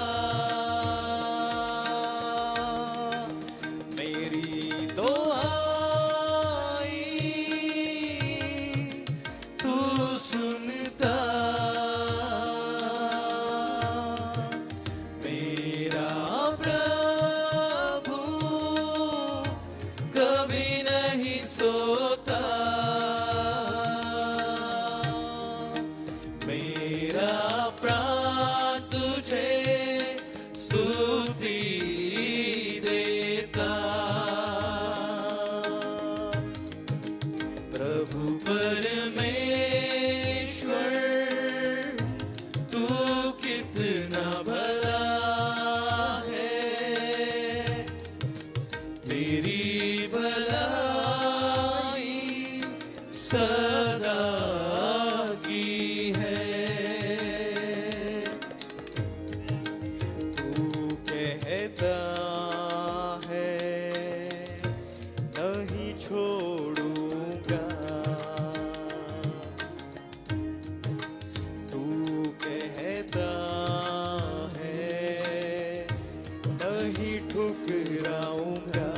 मेरी दुआई तू सुनता। मेरा प्रभु कभी नहीं सोता। मेरा प्राण तुझे स्तुति देता। प्रभु परमेश्वर, तू कितना भला है। तेरी भलाई सदा की है। तू कहता है नहीं छोड़ूंगा। तू कहता है नहीं ठुकराऊंगा।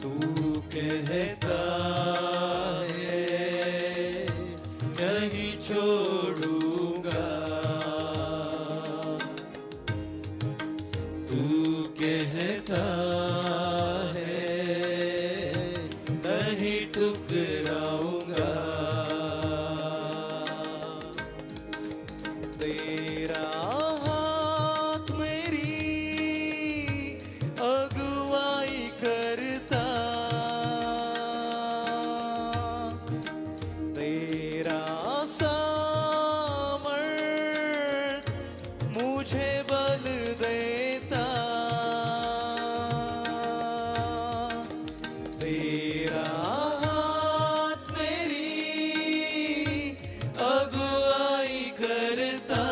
तू कहता है नहीं छोड़ूंगा। तू कहता है नहीं ठुकराऊंगा। तेरा हाथ मेरी अगुवाई करता। तेरा सामर्थ मुझे बल देता। तेरा हाथ मेरी अगुवाई करता।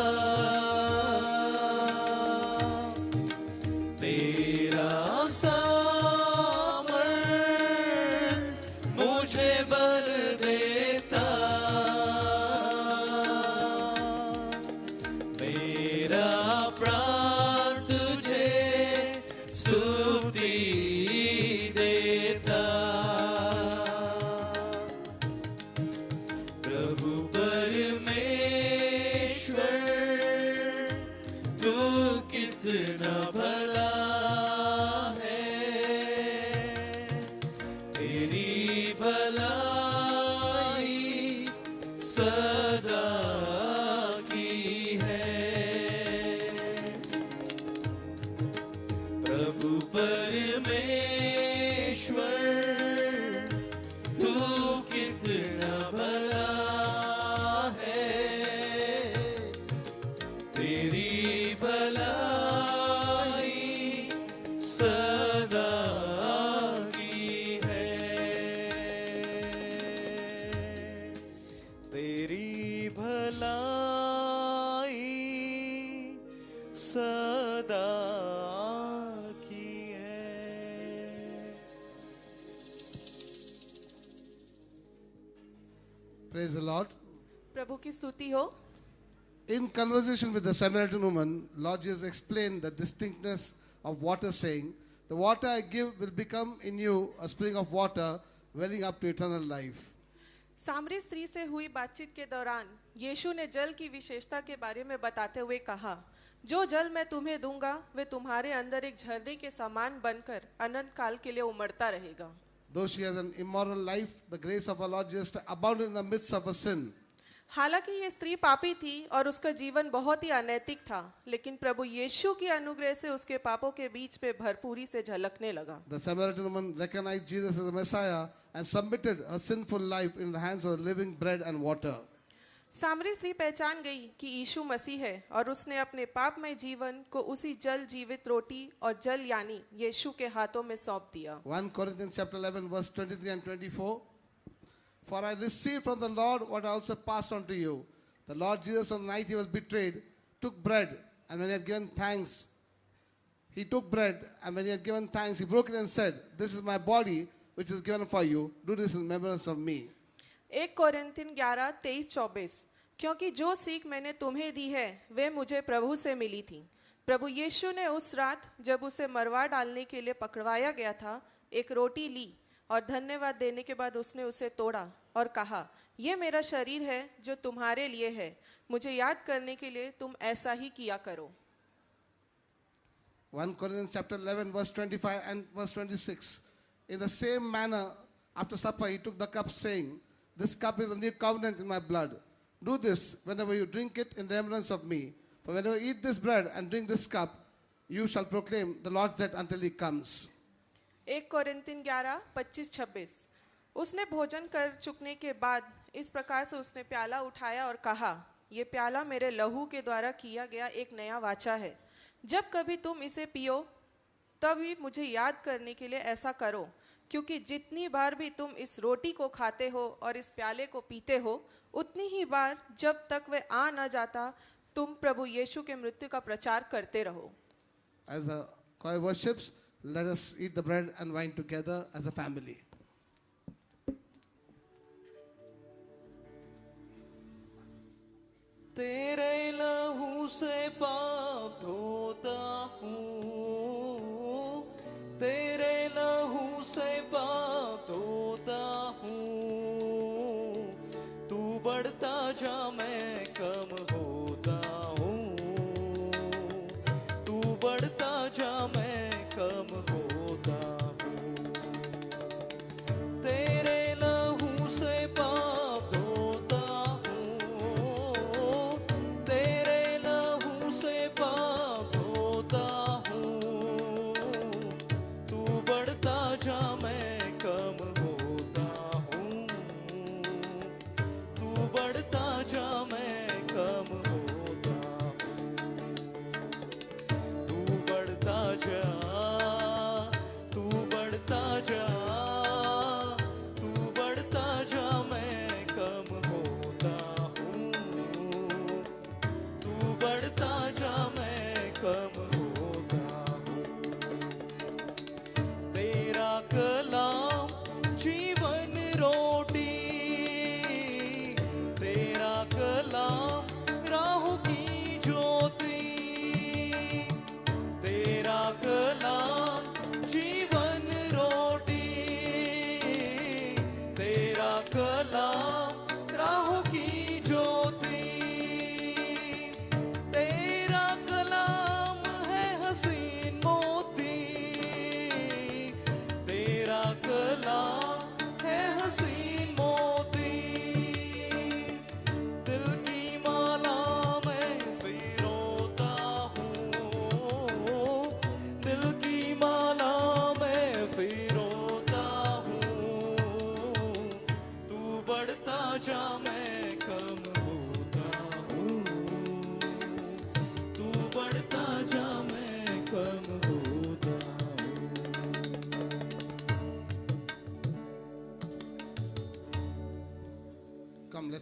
तेरा सामर्थ मुझे बल देता। मेरा प्राण तुझे स्तुति देता। प्रभु परमेश्वर, तू कितना भला है। तेरी भलाई सदा की है। प्रभु परमेश्वर तू कितना भला है, तेरी भलाई सदा की है, तेरी भलाई सदा की है। Praise the Lord. प्रभु की स्तुति हो। In conversation with the Samaritan woman, Lord Jesus explained the distinctness of water, saying, "The water I give will become in you a spring of water welling up to eternal life." सामरी स्त्री से हुई बातचीत के दौरान यीशु ने जल की विशेषता के बारे में बताते हुए कहा, जो जल मैं तुम्हें दूंगा वे तुम्हारे अंदर एक झरने के समान बनकर अनंत काल के लिए उमड़ता रहेगा। Though she has an immoral life, the grace of our Lord Jesus abounded in the midst of her sin. हालांकि ये स्त्री पापी थी और उसका जीवन बहुत ही अनैतिक था, लेकिन प्रभु यीशु की अनुग्रह से उसके पापों के बीच में भरपूरी से झलकने लगा। The Samaritan woman recognized Jesus as the Messiah and submitted her sinful life in the hands of the living bread and water. सामरी स्त्री पहचान गई कि यीशु मसीह है और उसने अपने पापमय जीवन को उसी जल जीवित रोटी और जल यानी यीशु के हाथों में सौंप दिया। 1 Corinthians chapter 11 verse 23 and 24. For I received from the Lord what I also passed on to you. The Lord Jesus, on the night he was betrayed, took bread, and when he had given thanks, he broke it and said, "This is my body, which is given for you. Do this in remembrance of me." 1 Corinthian 11:23-24। क्योंकि जो सीख मैंने तुम्हें दी है वे मुझे प्रभु से मिली थी। प्रभु यीशु ने उस रात जब उसे मरवा डालने के लिए पकड़वाया गया था, एक रोटी ली और धन्यवाद देने के बाद उसने उसे तोड़ा और कहा, यह मेरा शरीर है जो तुम्हारे लिए है, मुझे याद करने के लिए तुम ऐसा ही किया करो। 1 Corinthians chapter 11 verse 25 and verse 26. In the same manner, after supper, he took the cup, saying, "This cup is the new covenant in my blood. Do this whenever you drink it in remembrance of me. For whenever you eat this bread and drink this cup, you shall proclaim the Lord's death until he comes." 1 Corinthian 11:25-26। उसने भोजन कर चुकने के बाद इस प्रकार से उसने प्याला उठाया और कहा, ये प्याला मेरे लहू के द्वारा किया गया एक नया वाचा है। जब कभी तुम इसे पियो तभी मुझे याद करने के लिए ऐसा करो, क्योंकि जितनी बार भी तुम इस रोटी को खाते हो और इस प्याले को पीते हो, उतनी ही बार जब तक वे आ न जाता तुम प्रभु यीशु के मृत्यु का प्रचार करते रहो। As the choir worships, let us eat the bread and wine together as a family. तेरे लहू से पाप धोता हूँ, तेरे लहू से पाप धोता हूँ, तू बढ़ता जा मैं कम होता हूँ, तू बढ़ता जा मैं कम होता हूँ, तेरे लहू से पाप धोता हूँ, तेरे लहू से पाप धोता हूँ, तू बढ़ता जा मैं कम होता हूँ, तू बढ़ता जा मैं कम होता हूँ, तू बढ़ता जा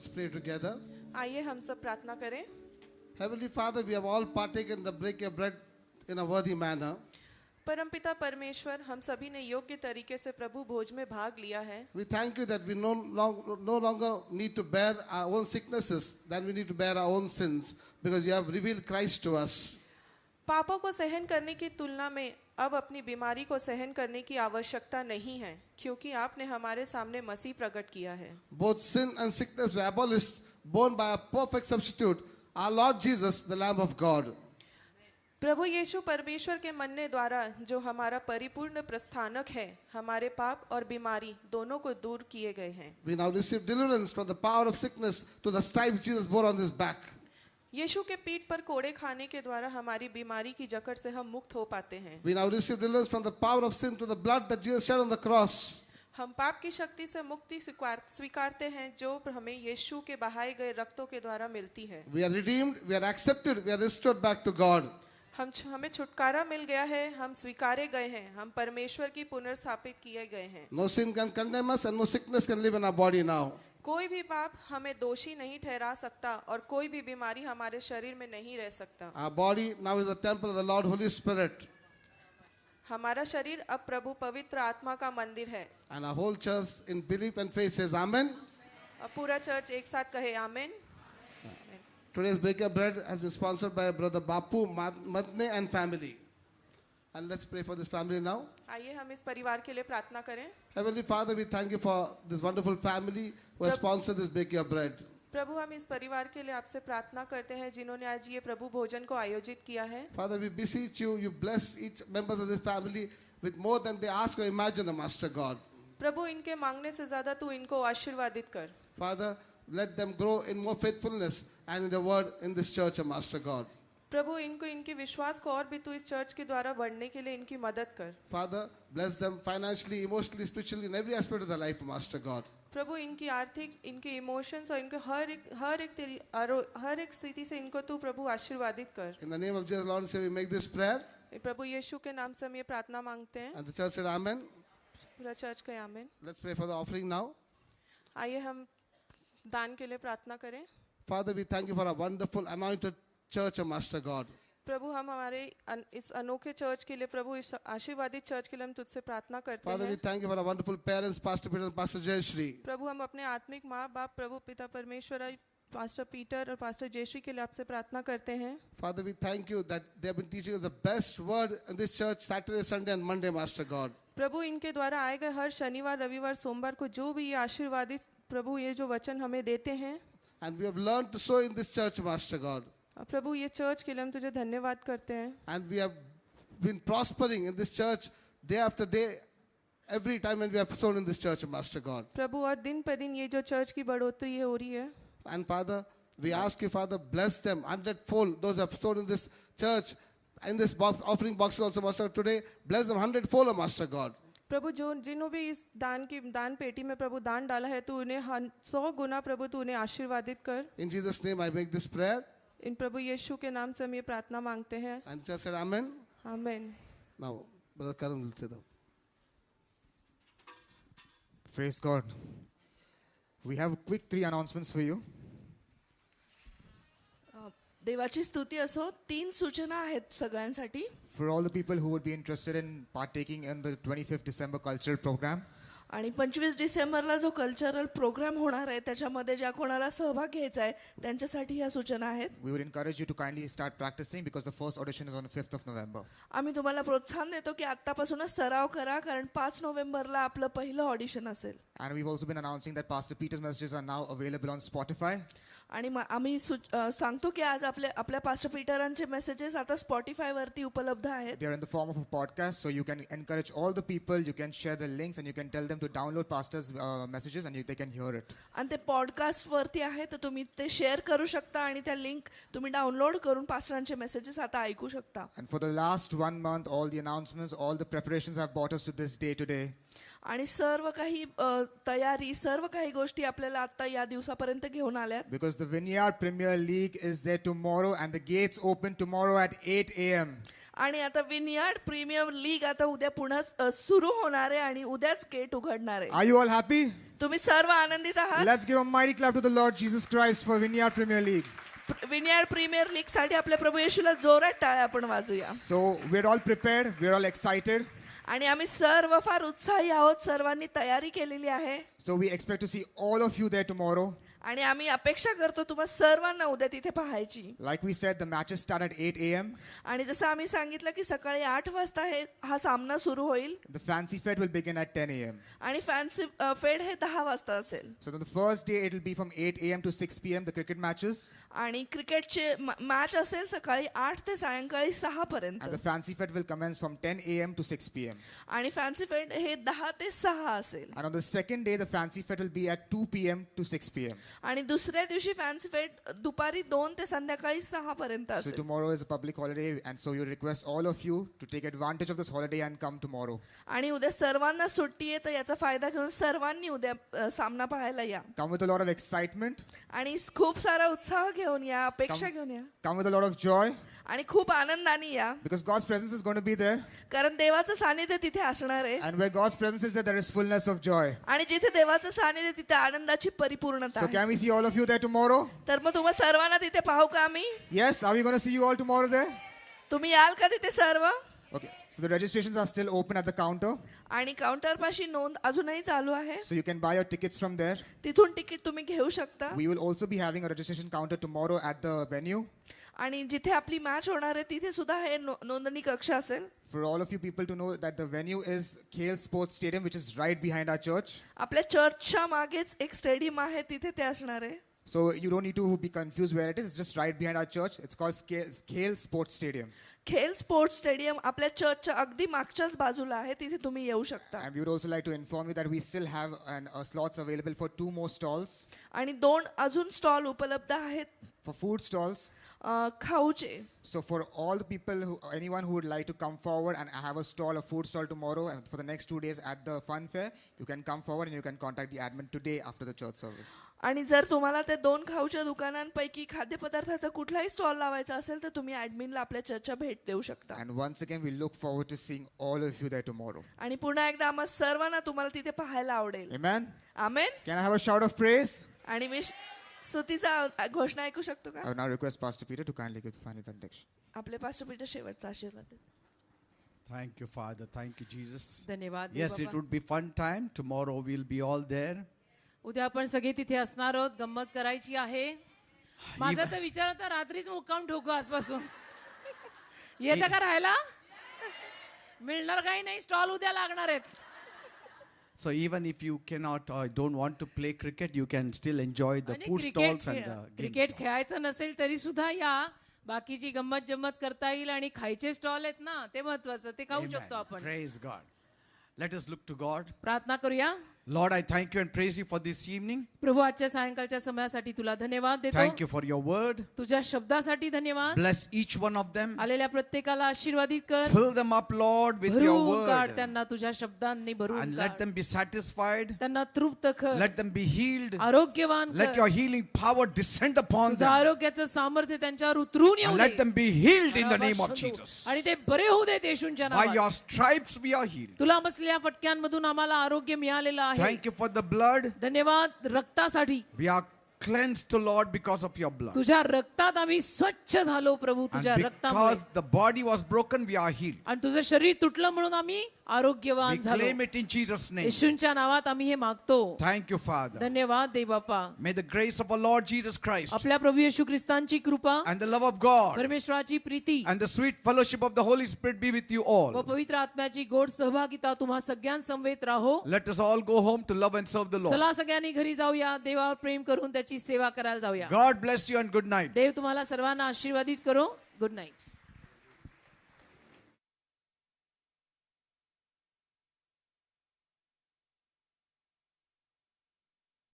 Let's pray together. आइए हम सब प्रार्थना करें। Heavenly Father, we have all partaken the break of bread in a worthy manner. परमपिता परमेश्वर, हम सभी ने योग्य तरीके से प्रभु भोज में भाग लिया है। We thank you that we no longer need to bear our own sicknesses, than we need to bear our own sins, because you have revealed Christ to us. पापों को सहन करने की तुलना में अब अपनी बीमारी को सहन करने की आवश्यकता नहीं है, क्योंकि आपने हमारे सामने मसीह प्रकट किया है। Both sin and sickness were abolished, borne by a perfect substitute, our Lord Jesus, the Lamb of God. प्रभु यीशु परमेश्वर के मरने द्वारा जो हमारा परिपूर्ण प्रस्थानक है, हमारे पाप और बीमारी दोनों को दूर किए गए हैं। We now receive deliverance from the power of sickness to the stripes Jesus bore on his back. यीशु के पीठ पर कोड़े खाने के द्वारा हमारी बीमारी की जकड़ से हम मुक्त हो पाते हैं। We now receive deliverance from the power of sin to the blood that Jesus shed on the cross. हम पाप की शक्ति से मुक्ति स्वीकारते हैं जो हमें यीशु के बहाए गए रक्तों के द्वारा मिलती है। We are redeemed, we are accepted, we are restored back to God. हमें छुटकारा मिल गया है, हम स्वीकारे गए हैं, हम परमेश्वर की पुनर्स्थापित किए गए हैं। No sin can condemn us and no sickness can live in our body now. कोई भी पाप हमें दोषी नहीं ठहरा सकता और कोई भी बीमारी हमारे शरीर में नहीं रह सकता। Our body now is a temple of the Lord Holy Spirit. हमारा शरीर अब प्रभु पवित्र आत्मा का मंदिर है। And our whole church in belief and faith says Amen. अब पूरा चर्च एक साथ कहे आमीन। Today's break of bread has been sponsored by Brother Bapu Madne and family. And let's pray for this family now. आइए हम इस परिवार के लिए प्रार्थना करें। Heavenly Father, we thank you for this wonderful family who has sponsored this break of bread. प्रभु हम इस परिवार के लिए आपसे प्रार्थना करते हैं जिन्होंने आज ये प्रभु भोजन को आयोजित किया है। Father, we beseech you, you bless each members of this family with more than they ask or imagine, O Master God. प्रभु इनके मांगने से ज्यादा तू इनको आशीर्वादित कर। Father, let them grow in more faithfulness and in the word in this church, O Master God. प्रभु इनको इनके विश्वास को और भी तू इस चर्च के द्वारा बढ़ने के लिए इनकी मदद कर। Father, bless them financially, emotionally, spiritually, in every aspect of their life, O Master God. प्रभु इनकी आर्थिक, इनके इमोशंस और इनके हर एक स्थिति से इनको तू प्रभु आशीर्वादित कर। In the name of Jesus, Lord and Savior, we make this prayer. प्रभु यीशु के नाम से हम ये प्रार्थना मांगते हैं। And the church said Amen. पूरा चर्च का आमीन। Let's pray for the offering now. आइए हम दान के लिए प्रार्थना करें। Father, we thank you for a wonderful anointed church, O Master God. प्रभु हम हमारे इस अनोखे चर्च के लिए, प्रभु इस आशीर्वादित चर्च के लिए हम तुझसे प्रार्थना करते Father, we हैं। thank you for our wonderful parents, Pastor Peter and Pastor Jayashree. प्रभु हम अपने आत्मिक माँ बाप प्रभु पिता परमेश्वर, पास्टर पीटर और पास्टर जयश्री के लिए आपसे प्रार्थना करते हैं। Father, we thank you that they have been teaching us the best word in this church Saturday, Sunday and Monday, Master God. प्रभु इनके द्वारा आए गए हर शनिवार रविवार सोमवार को जो भी ये आशीर्वादित प्रभु ये जो वचन हमें देते हैं, And we have learned to sow in this church, Master God. प्रभु ये चर्च के लिए हम तुझे धन्यवाद करते हैं। And we have been prospering in this church day after day, every time when we have sown in this church, Master God. प्रभु और दिन पर दिन ये जो चर्च की बढ़ोतरी है हो रही है। And Father, we ask you, Father, bless them 100-fold. Those who have sown in this church, in this offering box also, Master, today, bless them 100-fold, O Master God. प्रभु जो जिन्हों भी इस दान पेटी में प्रभु दान डाला है, तू उन्हें 100 गुना प्रभु तू उन्हें आशीर्वादित कर। In Jesus' name I make this prayer. इन प्रभु यीशु के नाम से हम ये प्रार्थना मांगते हैं। And just said Amen. आमीन। Now, Brother Karan will say that. Praise God. We have quick 3 announcements for you. देवाची स्तुती असो, 3 सूचना आहेत सगळ्यांसाठी। For all the people who would be interested in partaking in the 25th December cultural program, आणि 25 डिसेंबरला जो कल्चरल प्रोग्राम होणार आहे त्याच्यामध्ये ज्या कोणाला सहभाग घ्यायचा आहे त्यांच्यासाठी ह्या सूचना आहेत। we would encourage you to kindly start practicing because the first audition is on the 5th of November. आम्ही तुम्हाला प्रोत्साहन देतो की आत्तापासूनच सराव करा, कारण 5 नोव्हेंबरला आपलं पहिलं ऑडिशन असेल। And we've also been announcing that Pastor Peter's messages are now available on Spotify. आणि आम्ही सांगतो की आज आपल्या पास्टर पीटरांचे मेसेजेस आता स्पॉटिफाय वरती उपलब्ध आहेत। They are in the form of a podcast, so you can encourage all the people, you can share the links and you can tell them to download pastor's messages and they can hear it. आणि ते पॉडकास्ट वरती आहे, तर तुम्ही ते शेअर करू शकता आणि त्या लिंक तुम्ही डाउनलोड करून पास्टरांचे मेसेजेस आता ऐकू शकता। And for the last 1 month, all the announcements, all the preparations have brought us to this day today. आणि सर्व काही तयारी, सर्व काही गोष्टी आपल्याला आता या दिवसापर्यंत घेऊन आल्यात। Because the Vineyard Premier League is there tomorrow and the gates open tomorrow at 8 a.m. आणि आता विनियार्ड प्रीमियर लीग आता उद्या पुन्हा सुरू होणार आहे आणि उद्याच गेट उघडणार आहे. Are you all happy? तुम्ही सर्व आनंदित आहात? Let's give a mighty clap to the Lord Jesus Christ for Vineyard Premier League. Vineyard Premier League साठी आपल्या प्रभू येशूला जोरात टाळ्या आपण वाजूया. So we're all prepared, we're all excited. आणि आम्ही सर्व फार उत्साही आहोत, सर्वांनी तयारी केलेली आहे. So we expect to see all of you there tomorrow. आणि आम्ही अपेक्षा करतो तुम्हा सर्वांना उद्या तिथे पाहायची. Like we said, the matches start at 8 a.m. आणि जसं आम्ही सांगितलं की सकाळी 8 वाजता हा सामना सुरू होईल The Fancy Fed will begin at 10 a.m. आणि फॅन्सी फेड हे 10 वाजता असेल. So on the first day, it will be from 8 a.m. to 6 p.m. the cricket matches. आणि क्रिकेटचे मॅच असेल सकाळी 8 ते सायंकाळी 6 पर्यंत. And the Fancy Fed will commence from 10 a.m. to 6 p.m. आणि फॅन्सी फेड हे 10 ते 6 असेल. And on the second day, the Fancy Fed will be at 2 p.m. to 6 p.m. आणि दुसऱ्या दिवशी फॅन्सी फेड दुपारी 2 ते संध्याकाळी 6 पर्यंत So असेल. tomorrow is a public holiday, and so we request all of you to take advantage of this holiday and come tomorrow. आणि उद्या सर्वांना सुट्टी आहे, तर याचा फायदा घेऊन सर्वांनी उद्या सामना पाहायला या. Come with a lot of excitement. आणि खूप सारा उत्साह घेऊन या, अपेक्षा घेऊन या. Come with a lot of joy, आणि खूप आनंदाने या, because God's presence is going to be there. कारण देवाचं सानिध्य तिथे असणार आहे. And where God's presence is there is fullness of joy. आणि जिथे देवाचं सानिध्य तिथे आनंदाची परिपूर्णता So can आहे. we see all of you there tomorrow? तर मग तुम्हा सर्वांना तिथे पाहू का आम्ही? Yes, are we going to see you all tomorrow there? तुम्ही याल का तिथे सर्व? Okay, so the registrations are still open at the counter. आणि काउंटर पाशी नोंद अजूनही चालू आहे. So you can buy your tickets from there. तिथून तिकीट तुम्ही घेऊ शकता. We will also be having a registration counter tomorrow at the venue. आणि जिथे आपली मॅच होणार आहे तिथे सुद्धा हे नोंदणी कक्ष असेल. For all of you people to know that the venue is KL Sports Stadium, which is right behind our church. आपल्या चर्चच्या मागेच एक स्टेडियम आहे, तिथे ते असणार आहे. So you don't need to be confused where it is. It's just right behind our church. It's called KL Sports Stadium. खेल स्पोर्ट्स स्टेडियम आपल्या चर्चच्या अगदी मागच्याच बाजूला आहे, तिथे तुम्ही येऊ शकता. And we would also like to inform you that we still have slots available for 2 more stalls. आणि 2 अजून स्टॉल उपलब्ध आहेत For food stalls. खाऊचे. So for all the people, anyone who would like to come forward and have a stall, a food stall tomorrow and for the next 2 days at the fun fair, you can come forward and you can contact the admin today after the church service. आणि जर तुम्हाला ते 2 खाऊच्या दुकानांपैकी खाद्यपदार्थाचा कुठलाही स्टॉल लावायचा असेल तर तुम्ही ऍडमिनला आपल्या चर्चच्या भेट देऊ शकता. And once again, we look forward to seeing all of you there tomorrow. आणि पुन्हा एकदा आम्हा सर्वांना तुम्हाला तिथे पाहायला आवडेल. Amen. Amen. Can I have a shout of praise? आणि मी स्तुतीचा घोषणा ऐकू शकतो I का? would now request Pastor Peter to kindly give the final benediction. आपले पास्टर पीटर शेवटचा आशीर्वाद देतील. Thank you, Father. Thank you, Jesus. धन्यवाद Yes, it देवबाबा. would be fun time. Tomorrow we'll be all there. उद्या आपण सगळे तिथे असणार आहोत, गंमत करायची आहे. माझा तर विचार होता रात्रीच मुक्काम ठोकू आजपासून. येतं का राहायला? मिळणार काही नाही, स्टॉल उद्या लागणार आहेत. So even if you cannot or don't want to play cricket, you can still enjoy the आणि food stalls and the game cricket stalls. खेळायचं नसेल तरी सुद्धा या, बाकीची गंमत जम्मत करता येईल. आणि खायचे स्टॉल आहेत ना, ते महत्वाचं, ते खाऊ Amen. शकतो आपण. Praise God. Let us look to God. प्रार्थना करूया. Lord, I thank you and praise you for this evening. प्रभू, आजच्या सायंकाळच्या समयासाठी तुला धन्यवाद Thank देतो. you for your word. तुझ्या शब्दासाठी धन्यवाद. Bless each one of them. आलेल्या प्रत्येकाला आशीर्वादित कर. Fill them up, Lord, with your भरून काढ word. त्यांना तुझ्या शब्दांनी भरून And let काढ. them be satisfied. त्यांना तृप्त कर. Let them be healed. आरोग्यवान Let कर. your healing power descend upon तुझं them. आरोग्याचं सामर्थ्य त्यांच्यावर उतरून येऊ And they. let them be healed in the name of Jesus. आणि ते बरे होऊ देत येशूंच्या By नावात. your stripes we are healed. तुला बसलेल्या फटक्यांमधून आम्हाला आरोग्य मिळालेलं आहे. Thank you for the blood. धन्यवाद रक्तासाठी. We are cleansed to Lord because of your blood. तुझ्या रक्तात आम्ही स्वच्छ झालो प्रभू, And तुझ्या रक्तामुळे. because the body was broken, we are healed. आणि तुझं शरीर तुटलं म्हणून आम्ही आरोग्यवान We झालो. claim it in Jesus' name. येशूंच्या नावात आम्ही हे मागतो. Thank you, Father. धन्यवाद दे बापा. May the grace of our Lord Jesus Christ आपल्या प्रभू येशू ख्रिस्तांची कृपा, and the love of God परमेश्वराची Preeti and the sweet fellowship of the Holy Spirit be with you व all. पवित्र आत्म्याची गोड सहभागिता तुम्हा सगळ्यांसमवेत राहो. Let us all go home to love and serve the Lord. चला सगळ्यांनी घरी जाऊया, देवावर प्रेम करून त्याची सेवा करायला जाऊया. God bless you and good night. देव तुम्हाला सर्वांना आशीर्वादित करो. Good night.